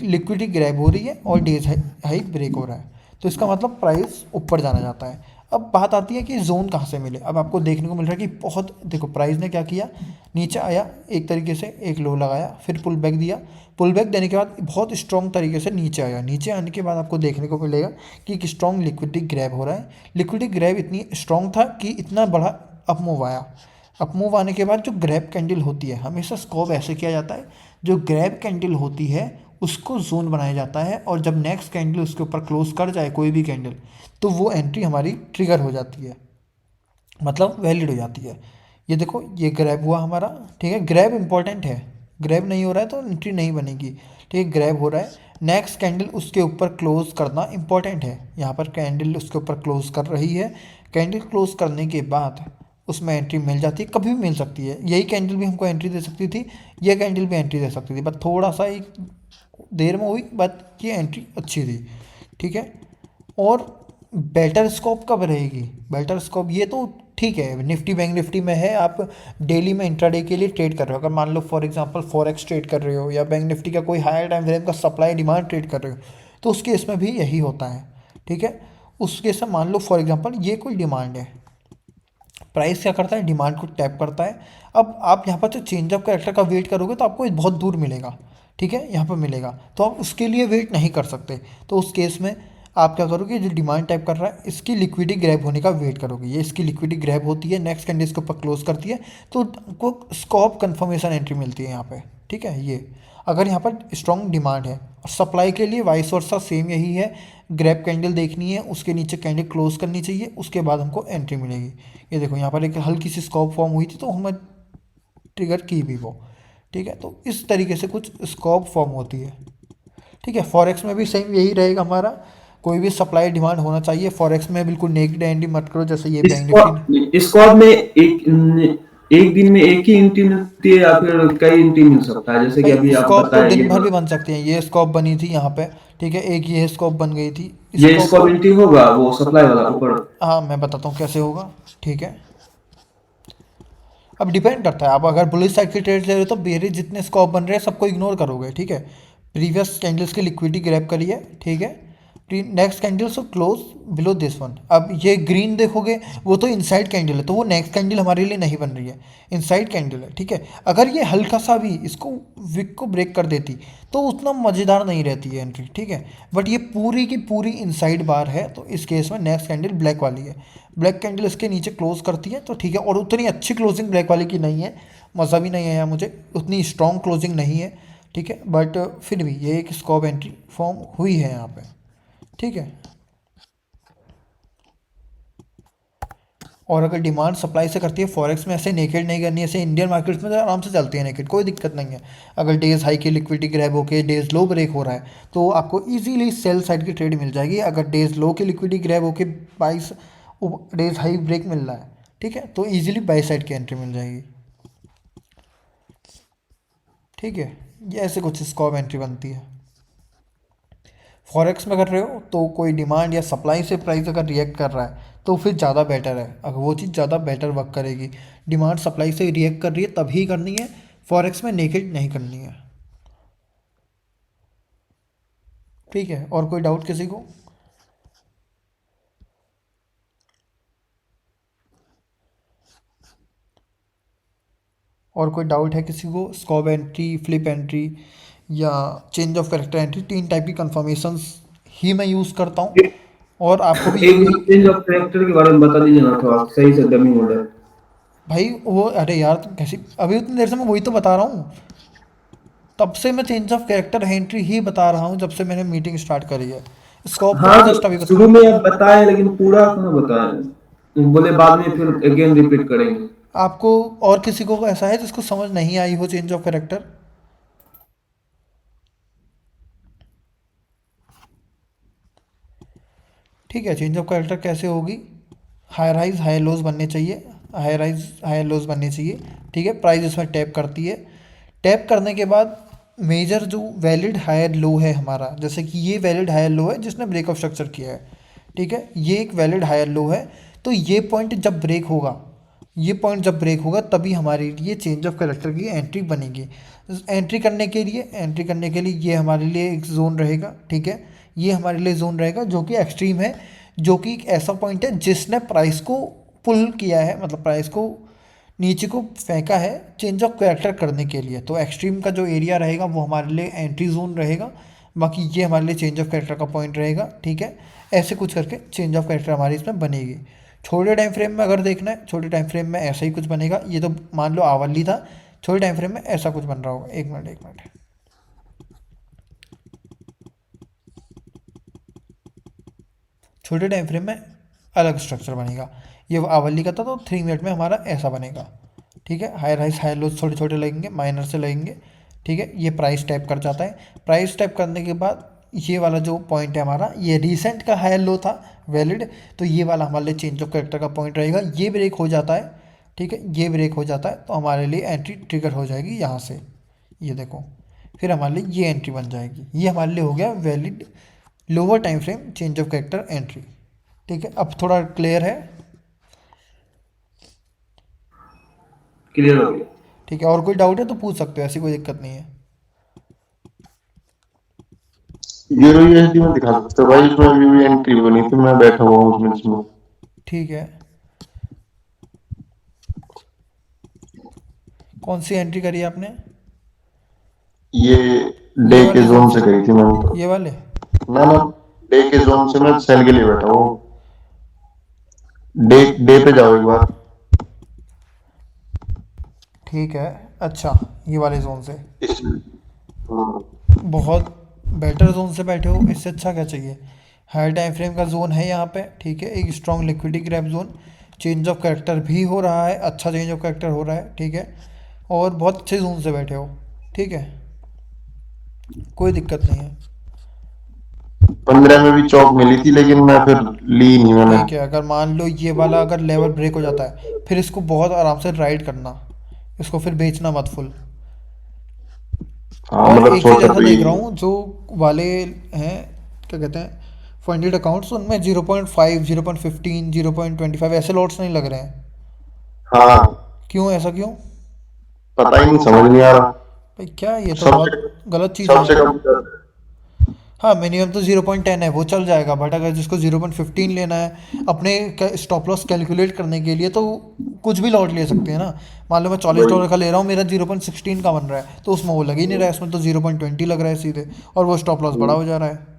लिक्विडिटी ग्रैब हो रही है और डेज हाई ब्रेक हो रहा है, तो इसका मतलब प्राइस ऊपर जाना जाता है। अब बात आती है कि जोन कहाँ से मिले। अब आपको देखने को मिल रहा है कि बहुत, देखो प्राइस ने क्या किया, नीचे आया एक तरीके से, एक लो लगाया, फिर पुल बैक दिया, पुल बैक देने के बाद बहुत स्ट्रॉन्ग तरीके से नीचे आया। नीचे आने के बाद आपको देखने को मिलेगा कि एक स्ट्रॉन्ग लिक्विडिटी ग्रैब हो रहा है। लिक्विडिटी ग्रैब इतनी स्ट्रॉन्ग था कि इतना बड़ा अप मूव आया। अप मूव आने के बाद जो ग्रैब कैंडल होती है, हमेशा स्कोप ऐसे किया जाता है, जो ग्रैब कैंडल होती है उसको जोन बनाया जाता है, और जब नेक्स्ट कैंडल उसके ऊपर क्लोज कर जाए कोई भी कैंडल, तो वो एंट्री हमारी ट्रिगर हो जाती है, मतलब वैलिड हो जाती है। ये देखो, ये ग्रैब हुआ हमारा। ठीक है, ग्रैब इंपॉर्टेंट है, ग्रैब नहीं हो रहा है तो एंट्री नहीं बनेगी। ठीक है, ग्रैब हो रहा है, नेक्स्ट कैंडल उसके ऊपर क्लोज करना इंपॉर्टेंट है। यहाँ पर कैंडल उसके ऊपर क्लोज कर रही है, कैंडल क्लोज करने के बाद उसमें एंट्री मिल जाती है, कभी भी मिल सकती है। यही कैंडल भी हमको एंट्री दे सकती थी, यह कैंडल भी एंट्री दे सकती थी, बट थोड़ा सा एक देर में हुई, बट ये एंट्री अच्छी थी। ठीक है, और बेटर स्कोप कब रहेगी, बेटर स्कोप ये तो ठीक है, निफ्टी बैंक निफ्टी में है, आप डेली में इंट्राडे के लिए ट्रेड कर रहे हो। अगर मान लो फॉर एग्जांपल फॉरेक्स ट्रेड कर रहे हो, या बैंक निफ्टी का कोई हायर टाइम फ्रेम का सप्लाई डिमांड ट्रेड कर रहे हो, तो उस केस में भी यही होता है। ठीक है, उस केस में मान लो फॉर एग्जांपल ये कोई डिमांड है, प्राइस क्या करता है, डिमांड को टैप करता है। अब आप यहाँ पर जो चेंज ऑफ कैरेक्टर का वेट करोगे तो आपको बहुत दूर मिलेगा। ठीक है, यहाँ पर मिलेगा, तो आप उसके लिए वेट नहीं कर सकते। तो उस केस में आप क्या करोगे, जो डिमांड टाइप कर रहा है इसकी लिक्विडिटी ग्रैब होने का वेट करोगे। ये इसकी लिक्विडिटी ग्रैब होती है, नेक्स्ट कैंडल इसके ऊपर क्लोज करती है, तो आपको स्कॉप कन्फर्मेशन एंट्री मिलती है यहाँ पे। ठीक है, ये अगर यहाँ पर स्ट्रॉन्ग डिमांड है, और सप्लाई के लिए वाइस वर्सा सेम यही है, ग्रैब कैंडल देखनी है, उसके नीचे कैंडल क्लोज करनी चाहिए, उसके बाद हमको एंट्री मिलेगी। ये देखो यहाँ पर एक हल्की सी स्कॉप फॉर्म हुई थी, तो हमें ट्रिगर की भी वो। ठीक है, तो इस तरीके से कुछ स्कॉप फॉर्म होती है। ठीक है, फॉरेक्स में भी सेम यही रहेगा हमारा, कोई भी सप्लाई डिमांड होना चाहिए। फॉरेक्स में बिल्कुल नेगेटिव एंट्री मत करो, जैसे ये बैंक निफ्टी। स्क्वाड में एक दिन में एक ही एंट्री मिलती है या फिर कई एंट्री मिल सकता है, जैसे कि भाई अभी आप स्कॉप तो बताए दिन ये भर भी वाला। बन सकती हैं, ये स्कॉप बनी थी यहाँ पे। ठीक है, एक ये स्कॉप बन गई थी, ये स्कॉप स्क्वाड को, एंट्री होगा वो सप्लाई वाला ऊपर। हाँ मैं बताता हूँ कैसे होगा। ठीक है, अब डिपेंड करता है, आप अगर बुलिश साइड की ट्रेड ले रहे हो तो मेरे जितने स्कॉप बन रहे हैं सबको इग्नोर करोगे। ठीक है, प्रीवियस कैंडल्स की लिक्विडिटी ग्रैब करिए। ठीक है, next candle so close below this one. अब ये ग्रीन देखोगे वो तो इनसाइड कैंडल है, तो वो नेक्स्ट कैंडल हमारे लिए नहीं बन रही है, इनसाइड कैंडल है, ठीक है। अगर ये हल्का सा भी इसको विक को ब्रेक कर देती तो उतना मज़ेदार नहीं रहती है एंट्री, ठीक है। बट ये पूरी की पूरी इनसाइड बार है, तो इस केस में नेक्स्ट कैंडल ब्लैक वाली है, ब्लैक कैंडल इसके नीचे क्लोज करती है तो ठीक है। और उतनी अच्छी क्लोजिंग ब्लैक वाली की नहीं है, मज़ा भी नहीं आया मुझे, उतनी स्ट्रॉन्ग क्लोजिंग नहीं है, ठीक है। बट फिर भी ये एक स्कॉप एंट्री फॉर्म हुई है यहाँ पे, ठीक है। और अगर डिमांड सप्लाई से करती है फॉरेक्स में, ऐसे नेकेड नहीं करनी, ऐसे इंडियन मार्केट्स में तो आराम से चलती है नेकेड, कोई दिक्कत नहीं है। अगर डेज हाई की लिक्विडिटी ग्रैब होके डेज लो ब्रेक हो रहा है तो आपको इजीली सेल साइड की ट्रेड मिल जाएगी। अगर डेज लो की लिक्विडिटी ग्रैब होके बाइस डेज हाई ब्रेक मिल रहा है, ठीक है, तो इजीली बाई साइड की एंट्री मिल जाएगी, ठीक है। ये ऐसे कुछ स्कॉप एंट्री बनती है। फॉरेक्स में कर रहे हो तो कोई डिमांड या सप्लाई से प्राइस अगर रिएक्ट कर रहा है तो फिर ज़्यादा बेटर है, अगर वो चीज़ ज़्यादा बेटर वर्क करेगी। डिमांड सप्लाई से रिएक्ट कर रही है तभी करनी है, फॉरेक्स में नेकेड नहीं करनी है, ठीक है। और कोई डाउट किसी को? और कोई डाउट है किसी को? स्कॉप एंट्री, फ्लिप एंट्री या change of character entry, 3 type की कंफर्मेशंस ही मैं यूज़ करता हूँ, और आपको भी एक चेंज ऑफ कैरेक्टर के बारे में बता दीजिए ना थोड़ा सही से डमी मॉडल। भाई वो, अरे यार तुम कैसी, अभी उतनी देर से मैं वही तो बता रहा हूँ, तब से मैं चेंज ऑफ कैरेक्टर एंट्री ही बता रहा हूँ जब से मैंने मीटिंग स्टार्ट करी है। स्कॉप हाँ जस्ट अभी तो बता, शुरू में आप बताए लेकिन पूरा क्यों बताए, बोले बाद में फिर अगेन रिपीट करेंगे। आपको और किसी को ऐसा है जिसको समझ नहीं आई हो चेंज ऑफ कैरेक्टर? ठीक है, चेंज ऑफ कैरेक्टर कैसे होगी? हाई राइज हाई लोज बनने चाहिए, हाई राइज हाई लोज बनने चाहिए, ठीक है। प्राइस इसमें टैप करती है, टैप करने के बाद मेजर जो वैलिड हायर लो है हमारा, जैसे कि ये वैलिड हायर लो है जिसने ब्रेकअप स्ट्रक्चर किया है, ठीक है, ये एक वैलिड हायर लो है। तो ये पॉइंट जब ब्रेक होगा, ये पॉइंट जब ब्रेक होगा तभी हमारे लिए चेंज ऑफ कैरेक्टर की एंट्री बनेगी। एंट्री करने के लिए ये हमारे लिए एक जोन रहेगा, ठीक है, ये हमारे लिए जोन रहेगा जो कि एक्सट्रीम है, जो कि एक ऐसा पॉइंट है जिसने प्राइस को पुल किया है, मतलब प्राइस को नीचे को फेंका है चेंज ऑफ कैरेक्टर करने के लिए। तो एक्सट्रीम का जो एरिया रहेगा वो हमारे लिए एंट्री जोन रहेगा, बाकी ये हमारे लिए चेंज ऑफ कैरेक्टर का पॉइंट रहेगा, ठीक है। ऐसे कुछ करके चेंज ऑफ कैरेक्टर हमारी इसमें बनेगी। छोटे टाइम फ्रेम में अगर देखना है, छोटे टाइम फ्रेम में ऐसा ही कुछ बनेगा। ये तो मान लो आवली था, छोटे टाइम फ्रेम में ऐसा कुछ बन रहा होगा। एक मिनट, छोटे टाइम फ्रेम में अलग स्ट्रक्चर बनेगा। ये आवली का था तो 3 मिनट में हमारा ऐसा बनेगा, ठीक है। हाई राइज हाई लोज छोटे छोटे लगेंगे, माइनर से लगेंगे, ठीक है। ये प्राइस टैप कर जाता है, प्राइस टैप करने के बाद ये वाला जो पॉइंट है हमारा, ये रिसेंट का हाई लो था वैलिड, तो ये वाला हमारे लिए चेंज ऑफ कैरेक्टर का पॉइंट रहेगा। ये ब्रेक हो जाता है, ठीक है, ये ब्रेक हो जाता है तो हमारे लिए एंट्री ट्रिगर हो जाएगी यहाँ से, ये देखो, फिर हमारे लिए ये एंट्री बन जाएगी। ये हमारे लिए हो गया valid lower time frame change of character entry, ठीक है। अब थोड़ा क्लियर है? क्लियर हो गया। ठीक है, और कोई डाउट है तो पूछ सकते हो, ऐसी कोई दिक्कत नहीं है। यूएसडी में दिखा सकते हो भाई, इसमें अभी भी एंट्री बनी थी, मैं बैठा हुआ हूँ उसमें इसमें। ठीक है, कौन सी एंट्री करी आपने? ये डे ये के वाले जोन से करी थी मैंने तो। ये वाले? ना ना, डे के जोन से मैं सेल के लिए बैठा हूँ। डे डे पे जाओ एक बार। ठीक है, अच्छा, ये वाले जोन से इस हाँ, बहुत बेटर जोन से बैठे हो, इससे अच्छा क्या चाहिए। हाई टाइम फ्रेम का जोन है यहाँ पे, ठीक है, एक strong liquidity grab zone, change of character भी हो रहा है, अच्छा चेंज ऑफ कैरेक्टर हो रहा है, ठीक है, और बहुत अच्छे जोन से बैठे हो, ठीक है, कोई दिक्कत नहीं है। 15 में भी चौक मिली थी लेकिन मैं फिर ली नहीं मैंने। ठीक है, अगर मान लो ये वाला अगर लेवल ब्रेक हो जाता है, फिर इसको बहुत आराम से राइड करना, इसको फिर बेचना मत फुल। हाँ और मतलब एक चीज़ शॉर्ट ऐसा पे देख ही। रहा हूँ जो वाले हैं, क्या कहते हैं, फंडेड अकाउंट्स, उनमें 0.5 0.15 0.25 ऐसे लॉट्स नहीं लग रहे हैं। हाँ, क्यों, ऐसा क्यों? पता ही नहीं, समझ नहीं आ रहा। भाई क्या, ये तो सबसे बहुत गलत चीज़ है सबसे यार। कम हाँ मिनिमम तो 0.10 है, वो चल जाएगा, बट अगर जिसको 0.15 लेना है अपने स्टॉप लॉस कैलकुलेट करने के लिए तो कुछ भी लॉट ले सकते हैं ना। मान लो मैं $40 का ले रहा हूँ, मेरा 0.16 का बन रहा है, तो उसमें वो लग ही नहीं रहा है, उसमें तो 0.20 लग रहा है सीधे, और वो स्टॉप लॉस बड़ा हो जा रहा है।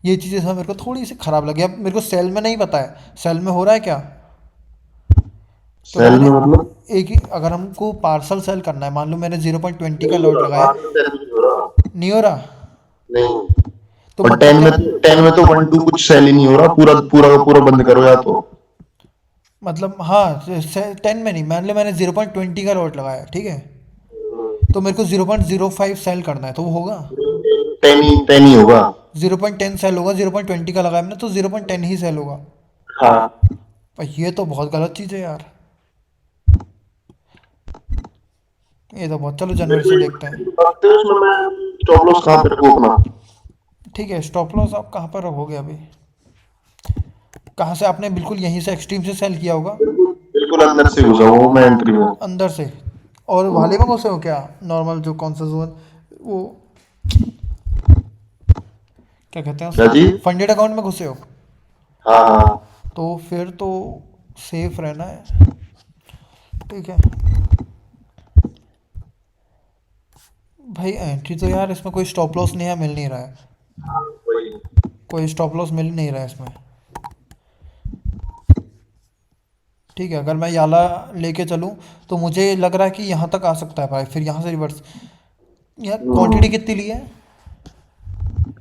ये चीज़ें सब मेरे को थोड़ी सी ख़राब लगी। अब मेरे को सेल में नहीं पता है सेल में हो रहा है क्या, तो सेल मैंने में मतलब एक ही, अगर हमको पार्सल सेल करना है, मान लो मैंने 0.20 का लॉट लगाया, नहीं हो रहा, नहीं। तो और मतलब क्या, 10 में तो 1 2 कुछ सेल ही नहीं हो रहा, पूरा पूरा का पूरा बंद करो या तो। मतलब हाँ 10 में नहीं, मान लो मैंने 0.20 का लॉट लगाया, ठीक है, तो मेरे को 0.05 सेल करना है, तो वो होगा 10 ही होगा। 0.10 सेल होगा, 0.20 का लगाया मैंने तो 0.10 ही सेल होगा। हाँ। पर ये तो बहुत गलत चीज़ है यार, ये तो बहुत, चलो जनवरी से देखते हैं। बताते हो उसमें मैं स्टॉप लॉस कहाँ पे रखूँ अपना? ठीक है, स्टॉप लॉस आप कहाँ पर रखोगे अभी, कहाँ से आपने, बिल्कुल यहीं से एक्सट्रीम से सेल किया होगा, बिल्कुल अंदर से घुसा हुआ हूँ मैं एंट्री में। अंदर से, और वाले में घुसे हो क्या, नॉर्मल जो कौन सा जोन, वो क्या कहते हैं क्या उसको, जी? फंडेड अकाउंट में घुसे हो, हाँ हाँ। तो फिर तो सेफ रहना है, ठीक है। भाई एंट्री तो यार इसमें कोई स्टॉप लॉस नहीं है, मिल नहीं रहा है, वही। कोई स्टॉप लॉस मिल नहीं रहा है इसमें, ठीक है। अगर मैं याला लेके चलूँ तो मुझे लग रहा है कि यहाँ तक आ सकता है भाई, फिर यहाँ से रिवर्स, यार क्वांटिटी कितनी ली है,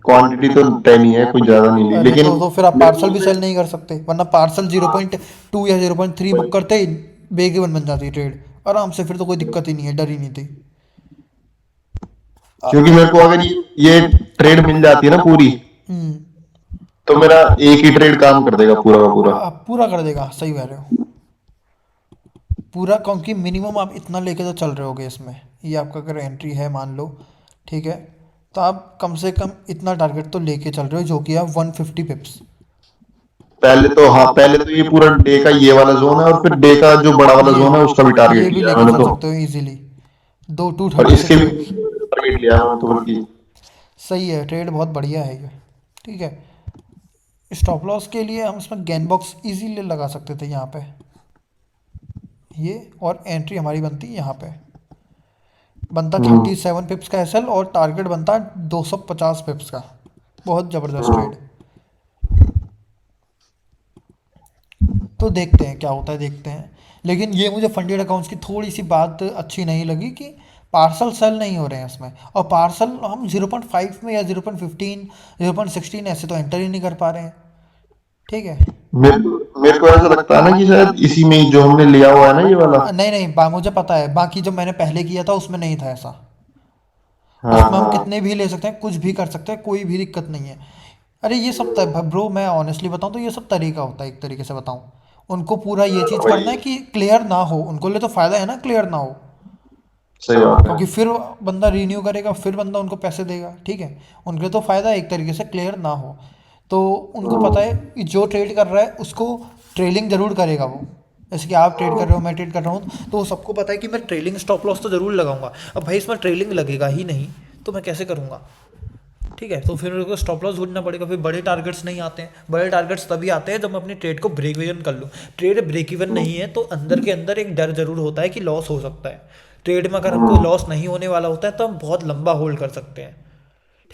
क्वांटिटी तो 10 ही है, कोई ज्यादा नहीं ली, अरे लेकिन तो फिर आप पार्सल भी सेल नहीं कर सकते, वरना पार्सल 0.2 या 0.3 बुक करते ही बेग इवन बन जाती ट्रेड आराम से, फिर तो कोई दिक्कत ही नहीं है, डर ही नहीं थी। क्योंकि मेरे को अगर ये ट्रेड मिल जाती है ना पूरी, हम्म, तो मेरा एक ही ट्रेड काम कर देगा पूरा का पूरा। आप पूरा कर देगा, सही कह रहे हो, पूरा, क्योंकि मिनिमम आप इतना लेके तो चल रहे होगे इसमें, ये आपका अगर एंट्री है मान लो, ठीक है, तो आप कम से कम इतना टारगेट तो लेके चल रहे हो, जो कि आप 150 पिप्स, पहले तो हाँ, पहले तो ये पूरा डे का ये वाला जोन है, और फिर डे का जो बड़ा वाला ये जोन है उसका भी ये टारगेट भी लिया है लेके मैंने चल तो। सकते हो इजीली, दो टू और थर्टी इसके सिक्स भी पिप्स टारगेट लिया है मैंने तो बल्कि। सही है, ट्रेड बहुत बढ़िया है ये, ठीक है। स्टॉप लॉस के लिए हम इसमें गैन बॉक्स इजीली लगा सकते थे यहाँ पे, ये, और एंट्री हमारी बनती यहाँ पे, बनता 37 पिप्स का एसएल, और टारगेट बनता 250 पिप्स का, बहुत ज़बरदस्त ट्रेड। तो देखते हैं क्या होता है, देखते हैं। लेकिन ये मुझे फंडेड अकाउंट्स की थोड़ी सी बात अच्छी नहीं लगी कि पार्सल सेल नहीं हो रहे हैं इसमें, और पार्सल हम 0.5 में या 0.15 0.16 ऐसे तो एंटर ही नहीं कर पा रहे हैं, ठीक है। मेरे को ऐसा लगता है ना कि शायद इसी में ही जो हमने लिया हुआ है ना ये वाला। नहीं नहीं मुझे पता है, बाकी जो मैंने पहले किया था उसमें नहीं था ऐसा, हाँ उसमें हम हाँ। कितने भी ले सकते हैं, कुछ भी कर सकते हैं, कोई भी दिक्कत नहीं है। अरे ये सब ब्रो, मैं ऑनेस्टली बताऊं तो ये सब तरीका होता है, एक तरीके से बताऊं, उनको पूरा ये चीज़ करना है वही। कि क्लियर ना हो, उनको लिए तो फ़ायदा है ना क्लियर ना हो, सही बात है। क्योंकि फिर बंदा रीन्यू करेगा, फिर बंदा उनको पैसे देगा, ठीक है। उनके लिए तो फ़ायदा है एक तरीके से क्लियर ना हो, तो उनको पता है कि जो ट्रेड कर रहा है उसको ट्रेलिंग ज़रूर करेगा वो, जैसे कि आप ट्रेड कर रहे हो, मैं ट्रेड कर रहा हूँ, तो वो सबको पता है कि मैं ट्रेलिंग स्टॉप लॉस तो ज़रूर लगाऊंगा। अब भाई इसमें ट्रेलिंग लगेगा ही नहीं तो मैं कैसे करूँगा, ठीक है। तो फिर मेरे को स्टॉप लॉस ढूंढना पड़ेगा, फिर बड़े टारगेट्स नहीं आते हैं, बड़े टारगेट्स तभी आते हैं जब मैं अपनी ट्रेड को ब्रेक इवन कर लूँ। ट्रेड ब्रेक इवन नहीं है तो अंदर के अंदर एक डर जरूर होता है कि लॉस हो सकता है। ट्रेड में अगर हमको लॉस नहीं होने वाला होता है तो हम बहुत लंबा होल्ड कर सकते हैं,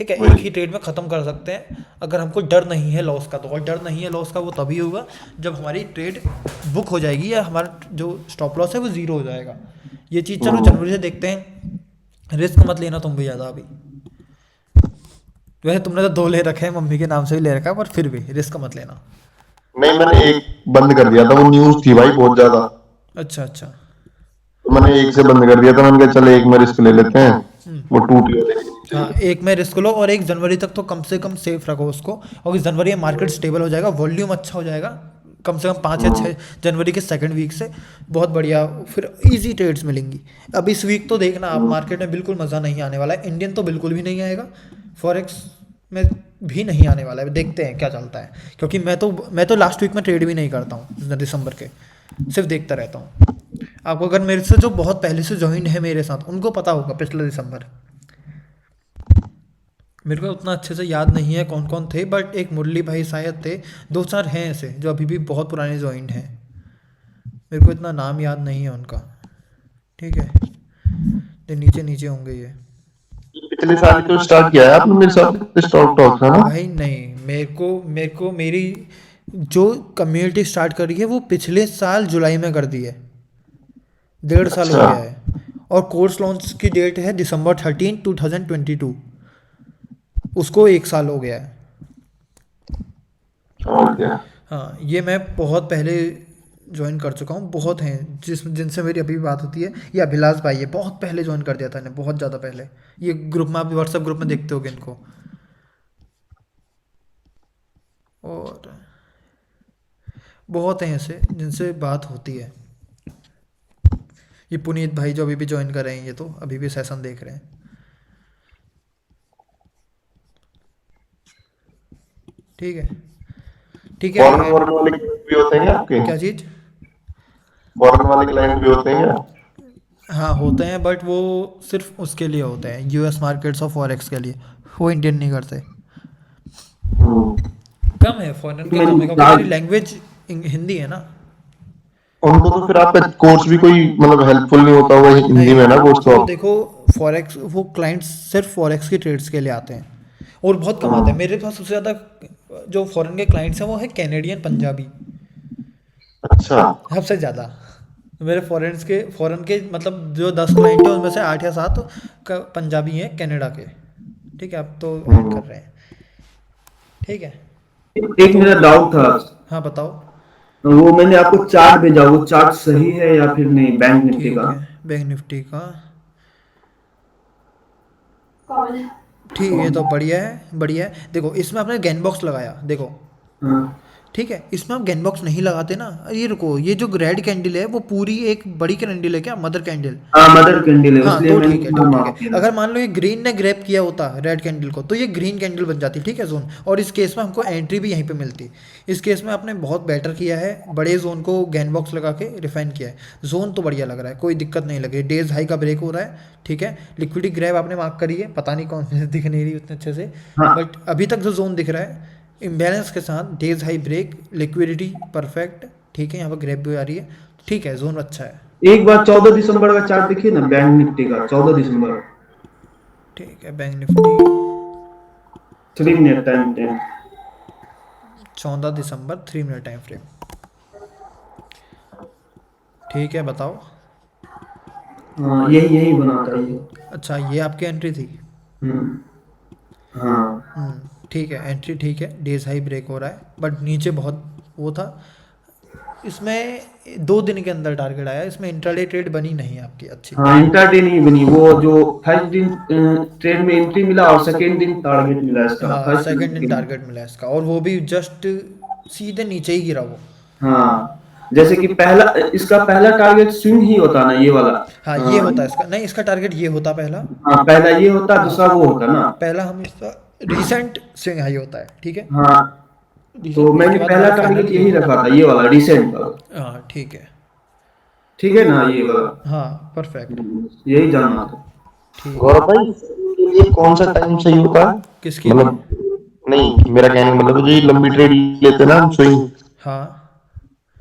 ठीक है, एक ही ट्रेड में ख़त्म कर सकते हैं अगर हमको डर नहीं है लॉस का। तो और डर नहीं है लॉस का वो तभी होगा जब हमारी ट्रेड बुक हो जाएगी या हमारा जो स्टॉप लॉस है वो ज़ीरो हो जाएगा। ये चीज़ चलो जनवरी से देखते हैं, रिस्क मत लेना तुम भी ज़्यादा अभी। वैसे तुमने तो 2 ले रखे हैं, मम्मी के नाम से भी ले रखा है, पर फिर भी रिस्क मत लेना। नहीं, मैंने एक बंद कर दिया था, वो न्यूज थी भाई बहुत ज्यादा, अच्छा अच्छा। तो मैंने एक से बंद कर दिया था। मैंने कहा चलो एक में रिस्क ले लेते हैं, वो टूट गया था। हाँ एक में रिस्क लो, और एक जनवरी तक तो कम से कम सेफ रखो उसको, और जनवरी में मार्केट स्टेबल हो जाएगा, वॉल्यूम अच्छा हो जाएगा, कम से कम 5 या 6 जनवरी के सेकंड वीक से बहुत बढ़िया फिर इजी ट्रेड्स मिलेंगी। अब इस वीक तो देखना आप, मार्केट में बिल्कुल मज़ा नहीं आने वाला है, इंडियन तो बिल्कुल भी नहीं आएगा, फॉरेक्स में भी नहीं आने वाला है। देखते हैं क्या चलता है, क्योंकि मैं तो लास्ट वीक में ट्रेड भी नहीं करता हूँ दिसंबर के, सिर्फ देखता रहता हूँ। आपको अगर मेरे से जो बहुत पहले से ज्वाइन है मेरे साथ उनको पता होगा पिछला दिसंबर मेरे को उतना अच्छे से याद नहीं है कौन कौन थे, बट एक मुरली भाई शायद थे, दो चार हैं ऐसे जो अभी भी बहुत पुराने ज्वाइन हैं। मेरे को इतना नाम याद नहीं है उनका, ठीक है, ये नीचे नीचे होंगे ये। पिछले साल तो स्टार्ट किया है आपने मेरे साथ स्टॉक टॉक है ना? भाई नहीं, मेरे को मेरी जो कम्युनिटी स्टार्ट करी है वो पिछले साल जुलाई में कर दी है, 1.5 साल हो अच्छा। गया है। और कोर्स लॉन्च की डेट है December 13, 2022, उसको 1 साल हो गया है। और क्या? हाँ, ये मैं बहुत पहले ज्वाइन कर चुका हूँ, बहुत हैं जिनसे मेरी अभी भी बात होती है। ये अभिलाष भाई है, बहुत पहले ज्वाइन कर दिया था इन्हें, बहुत ज़्यादा पहले। ये ग्रुप में, आप व्हाट्सएप ग्रुप में देखते होगे इनको। और बहुत हैं ऐसे जिनसे बात होती है। ये पुनीत भाई जो अभी भी ज्वाइन कर रहे हैं, ये तो अभी भी सेशन देख रहे हैं। ठीक है, ठीक है। फॉरेन वॉरेन वाले भी होते हैं क्या आपके? क्या चीज़? फॉरेन वाले क्लाइंट भी होते हैं क्या? हाँ होते हैं, बट वो सिर्फ उसके लिए होते हैं, यूएस मार्केट्स और फॉरेक्स के लिए। वो इंडियन नहीं करते। कम है फॉरेन के कम है, क्योंकि मेरी लैंग्वेज हिंदी है ना। उनको तो फिर आपका कोर्स भी कोई मतलब हेल्पफुल नहीं होता होगा हिंदी में ना कोर्स तो वो आप। देखो, फॉरेक्स, वो क्लाइंट्स सिर्फ फॉरेक्स की ट्रेड्स के लिए आते हैं और बहुत कमाते हैं। मेरे पास सबसे ज़्यादा जो फॉरेन के क्लाइंट्स हैं वो है कैनेडियन पंजाबी, अच्छा। सबसे ज़्यादा। मेरे फॉरेन के मतलब जो 10 क्लाइंट हैं उनमें से 8 या 7 पंजाबी हैं कनाडा के। ठीक है, आप तो ऐड कर रहे हैं। ठीक है, एक मेरा डाउट था, हाँ बताओ। वो मैंने आपको चार्ट भेजा, वो चार्ट सही है या फिर नहीं बैंक निफ्टी ठीक का? है, बैंक निफ्टी का ठीक है, ये तो बढ़िया है, बढ़िया है। देखो इसमें आपने गैन बॉक्स लगाया, देखो हाँ ठीक है। इसमें आप गैन बॉक्स नहीं लगाते ना, ये रुको, ये जो रेड कैंडल है वो पूरी एक बड़ी कैंडल है क्या, मदर कैंडल? हाँ, मदर कैंडल है, हाँ इसलिए तो मैंने ठीक है, इसको तो मार्क ठीक है। किया। अगर मान लो ये ग्रीन ने ग्रैब किया होता रेड कैंडल को, तो ये ग्रीन कैंडल बन जाती, ठीक है, जोन। और इस केस में हमको एंट्री भी यहीं पे मिलती। इस केस में आपने बहुत बेटर किया है, बड़े जोन को गैन बॉक्स लगा के रिफाइन किया है। जोन तो बढ़िया लग रहा है, कोई दिक्कत नहीं लग रही। डेज हाई का ब्रेक हो रहा है, ठीक है। लिक्विडिटी ग्रैब आपने मार्क करी है, पता नहीं कौन सी दिख नहीं रही उतने अच्छे से, हाँ बट अभी तक जो जोन दिख रहा है इम्बैलेंस के साथ, days high break, liquidity perfect, ठीक है। यहाँ पर ग्रैब भी आ रही है, ठीक है, जोन अच्छा है। एक बार 14 दिसंबर का चार्ट देखिए ना, बैंक निफ्टी का 14 दिसंबर, ठीक है, bank Nifty 3 minute time time. 14 दिसंबर 3 मिनट टाइम फ्रेम, ठीक है, बताओ। हाँ, यही यही बना था ये। अच्छा, ये आपकी एंट्री थी। हाँ ठीक है, एंट्री ठीक है। डेज हाई ब्रेक हो रहा है, बट नीचे बहुत वो था। इसमें 2 दिन के अंदर टारगेट आया, इसमें इंट्राडे ट्रेड बनी नहीं आपकी अच्छी। हाँ, इंट्राडे नहीं बनी, वो जो फर्स्ट दिन ट्रेड में एंट्री मिला और सेकेंड दिन टारगेट मिला इसका, हाँ, फर्स्ट सेकंड दिन दिन। टारगेट मिला इसका, और वो भी जस्ट सीधे नीचे ही गिरा वो। हाँ, जैसे कि पहला, इसका पहला टारगेट स्विंग ही होता ना, ये वाला। हाँ, ये होता है इसका, नहीं इसका टारगेट ये होता पहला। हाँ, पहला ये होता, दूसरा वो होता ना। पहला हम इसका रिसेंट स्विंग हाई होता है, ठीक है। हाँ, तो मैंने उसके बाद पहला हमारा टारगेट final यही रखा था, ये वाला रिसेंट वाला। हाँ ठीक है, ठीक है ना, ये वाला। हाँ परफेक्ट, यही जानना था। ठीक। गौरव भाई इसके लिए कौन सा टाइम सही होता है? किसके लिए? मतलब नहीं, मेरा कहने का मतलब जो ये लंबी ट्रेड लेते हैं ना हम स्विंग, हाँ,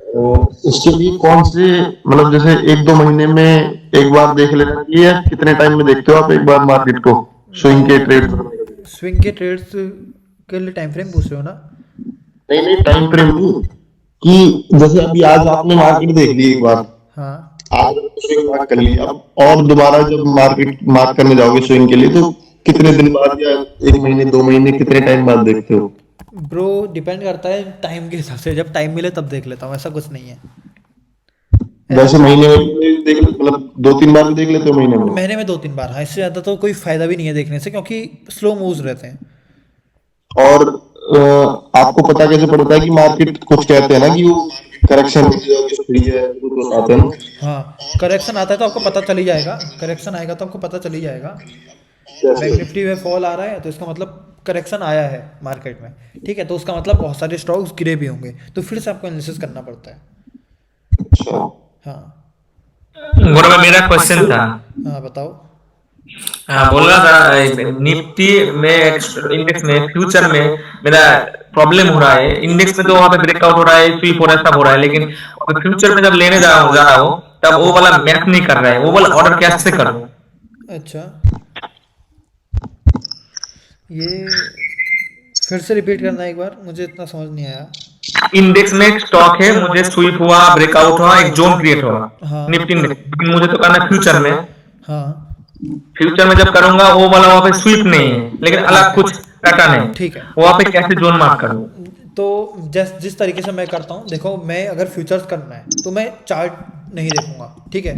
तो इसके लिए कौन से मतलब जैसे 1-2 महीने में एक बार देख लेना चाहिए या कितने टाइम में देखते हो आप एक बार मार्केट को स्विंग के ट्रेड? स्विंग के ट्रेड्स के लिए टाइम फ्रेम पूछ रहे हो ना? नहीं नहीं, टाइम फ्रेम नहीं, कि जैसे अभी आज आपने मार्केट देख ली एक बार, हाँ आज स्विंग मार्क कर ली, अब और दोबारा जब मार्केट मार्क करने जाओगे स्विंग के लिए तो कितने दिन बाद या 1 महीने 2 महीने कितने टाइम बाद देखते हो? ब्रो, डिपेंड करता है टाइम के हिसाब से, जब टाइम मिले तब देख लेता हूँ, ऐसा कुछ नहीं है। वैसे महीने में भी देख मतलब 2-3 बार भी देख लेते हो महीने में? महीने में 2-3 बार, हाँ, इससे ज़्यादा तो कोई फ़ायदा भी नहीं है देखने से, क्योंकि स्लो मूव्स रहते हैं। और आपको पता कैसे पड़ता है कि मार्केट कुछ कहते हैं ना कि वो करेक्शन है तो आते हैं ना? हाँ, करेक्शन आता है तो आपको पता चल ही जाएगा, करेक्शन आएगा तो आपको पता चल ही जाएगा। बैंक निफ्टी में फॉल आ रहा है तो इसका मतलब करेक्शन आया है मार्केट में, ठीक है। तो उसका मतलब बहुत सारे स्टॉक्स गिरे भी होंगे, तो फिर से आपको एनालिसिस करना पड़ता है। अच्छा। हाँ गौरव, मेरा क्वेश्चन था, हाँ, बताओ। हाँ बोल रहा था निफ्टी में इंडेक्स में फ्यूचर में मेरा प्रॉब्लम हो रहा है। इंडेक्स में तो वहाँ पे ब्रेकआउट हो रहा है, स्वीप हो रहा है, सब हो रहा है, लेकिन फ्यूचर में जब लेने जा रहा हो तब वो वाला मैच नहीं कर रहा है। वो वाला ऑर्डर कैसे करूँ? अच्छा, ये फिर से रिपीट करना एक बार, मुझे इतना समझ नहीं आया। इंडेक्स में एक स्टॉक है, मुझे स्वीप हुआ, ब्रेकआउट हुआ, एक जोन क्रिएट हुआ हाँ निफ्टी इंडेक्स, लेकिन मुझे तो करना फ्यूचर में। हाँ फ्यूचर में जब करूंगा वो वाला वहाँ पे स्वीप नहीं है, लेकिन अलग कुछ पैटर्न है, ठीक है। वहाँ पे कैसे जोन मार्क करूँ? तो जिस तरीके से मैं करता हूँ, देखो मैं अगर फ्यूचर्स करना है तो मैं चार्ट नहीं देखूंगा, ठीक है।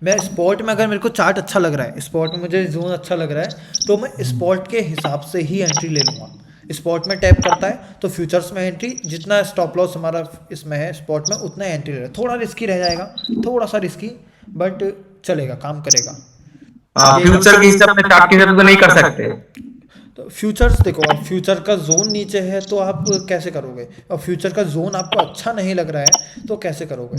मैं स्पॉट में अगर मेरे को चार्ट अच्छा लग रहा है, स्पॉट में मुझे जोन अच्छा लग रहा है, तो मैं स्पॉट के हिसाब से ही एंट्री ले लूँगा। स्पॉट में टैप करता है तो फ्यूचर्स में एंट्री, जितना स्टॉप लॉस हमारा इसमें है स्पॉट में, उतना एंट्री ले, थोड़ा रिस्की रह जाएगा, थोड़ा सा रिस्की, बट चलेगा, काम करेगा। फ्यूचर के हिसाब से, चार्ट के हिसाब से तो नहीं कर सकते। तो फ्यूचर्स देखो, अब फ्यूचर का जोन नीचे है तो आप कैसे करोगे, और फ्यूचर का जोन आपको अच्छा नहीं लग रहा है तो कैसे करोगे?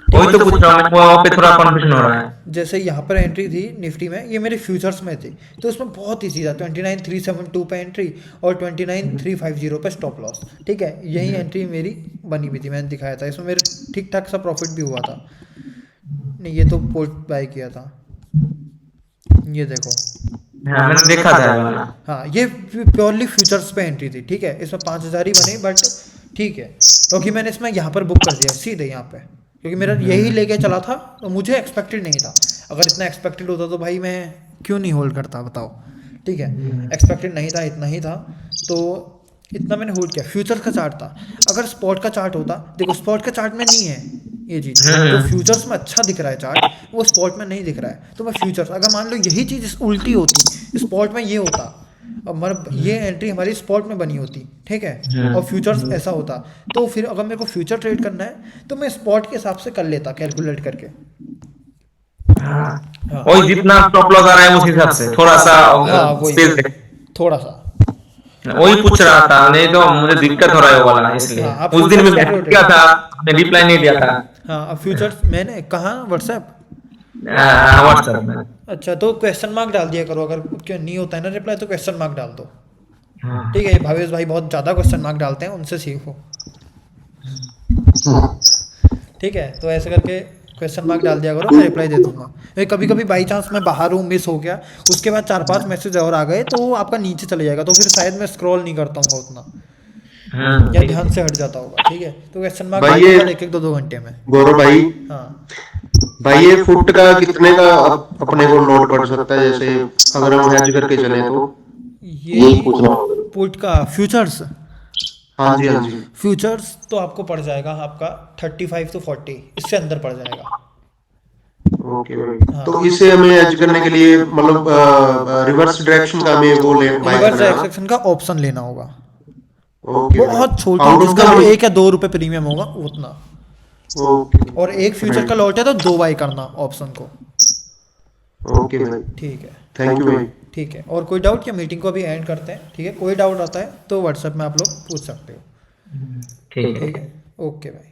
वही तो पूछ रहा हूँ, मेरे को वहाँ पे थोड़ा कंफ्यूजन हो रहा है। जैसे यहाँ पर एंट्री थी निफ्टी में, ये मेरे फ्यूचर्स में थी, तो इसमें बहुत ईजी था, 29,372 पे एंट्री और 29,350 पे स्टॉप लॉस, ठीक है। यही एंट्री मेरी बनी हुई थी, मैंने दिखाया था, इसमें मेरे ठीक ठाक सा प्रॉफिट भी हुआ था। नहीं, ये तो पोर्ट बाय किया था, ये देखो। हाँ मैंने देखा था ये वाला। हाँ, ये प्योरली फ्यूचर्स पे एंट्री थी, ठीक है। इसमें 5,000 ही बनी, बट ठीक है, क्योंकि मैंने इसमें यहाँ पर बुक कर दिया सीधे यहाँ पे, क्योंकि मेरा यही लेके चला था, तो मुझे एक्सपेक्टेड नहीं था। अगर इतना एक्सपेक्टेड होता तो भाई मैं क्यों नहीं होल्ड करता, बताओ, ठीक है। एक्सपेक्टेड नहीं था, इतना ही था, तो इतना मैंने होल्ड किया। फ्यूचर्स का चार्ट था, अगर स्पॉट का चार्ट होता, देखो स्पॉट का चार्ट में नहीं है ये चीज़, तो फ्यूचर्स में अच्छा दिख रहा है चार्ट, वो स्पॉट में नहीं दिख रहा है, तो मैं फ्यूचर्स, अगर मान लो यही चीज़ उल्टी होती, स्पॉट में ये होता, अब मतलब ये एंट्री हमारी स्पॉट में बनी होती, ठीक है, और फ्यूचर्स ऐसा होता, तो फिर अगर मेरे को फ्यूचर ट्रेड करना है तो मैं स्पॉट के हिसाब से कर लेता, कैलकुलेट करके। हाँ वही जितना स्टॉप लॉस आ रहा है उस हिसाब से थोड़ा सा हाँ, स्पेस वही थोड़ा सा। वही पूछ रहा था, नहीं तो मुझे दिक्कत हो रहा है वो वाला, इसलिए हाँ, आप उस दिन मैं फ्यूचर्स मैसेज किया था, आपने रिप्लाई नहीं दिया था। हाँ, अब फ्यूचर्स मैंने कहा व्हाट्सएप। व्हाट्सएप में। अच्छा, तो क्वेश्चन मार्क डाल दिया करो, अगर क्यों नहीं होता है ना रिप्लाई, तो क्वेश्चन मार्क डाल दो, ठीक है। ये भावेश भाई बहुत ज़्यादा क्वेश्चन मार्क डालते हैं, उनसे सीखो, ठीक है। तो ऐसे करके क्वेश्चन मार्क डाल दिया करो, मैं रिप्लाई दे दूंगा। कभी कभी बाई चांस मैं बाहर हूँ, मिस हो गया, उसके बाद 4-5 मैसेज और आ गए, तो वो आपका नीचे चले जाएगा, तो फिर शायद मैं स्क्रॉल नहीं करता हूँ उतना, या ध्यान से हट जाता होगा, ठीक है। तो क्वेश्चन मार्क भाई डाल ये- देगा 1-1 2-2 घंटे में। गौरव भाई, हाँ, भाई ये फुट का कितने का अपने को लोड पड़ सकता है, जैसे अगर हम हैज करके चले तो? यही ये पूछना होगा। पुट का फ्यूचर्स, हाँ जी, हाँ जी। फ्यूचर्स तो आपको पड़ जाएगा आपका 35 to 40, इससे अंदर पड़ जाएगा। ओके भाई, तो इसे हमें एज करने के लिए मतलब रिवर्स डायरेक्शन का हमें वो ले बाय रिवर्स करना है। डायरेक्शन का ऑप्शन लेना होगा, ओके बहुत छोटी, आउट ऑफ जिसका द 1 या 2 रुपए प्रीमियम होगा उतना, ओके और एक फ्यूचर का लॉट है तो 2 बाई करना ऑप्शन को, ओके भाई, ठीक है। थैंक यू भाई। ठीक है, और कोई डाउट, या मीटिंग को अभी एंड करते हैं, ठीक है। कोई डाउट आता है तो व्हाट्सएप में आप लोग पूछ सकते हो, ठीक है। ठीक है। ओके भाई।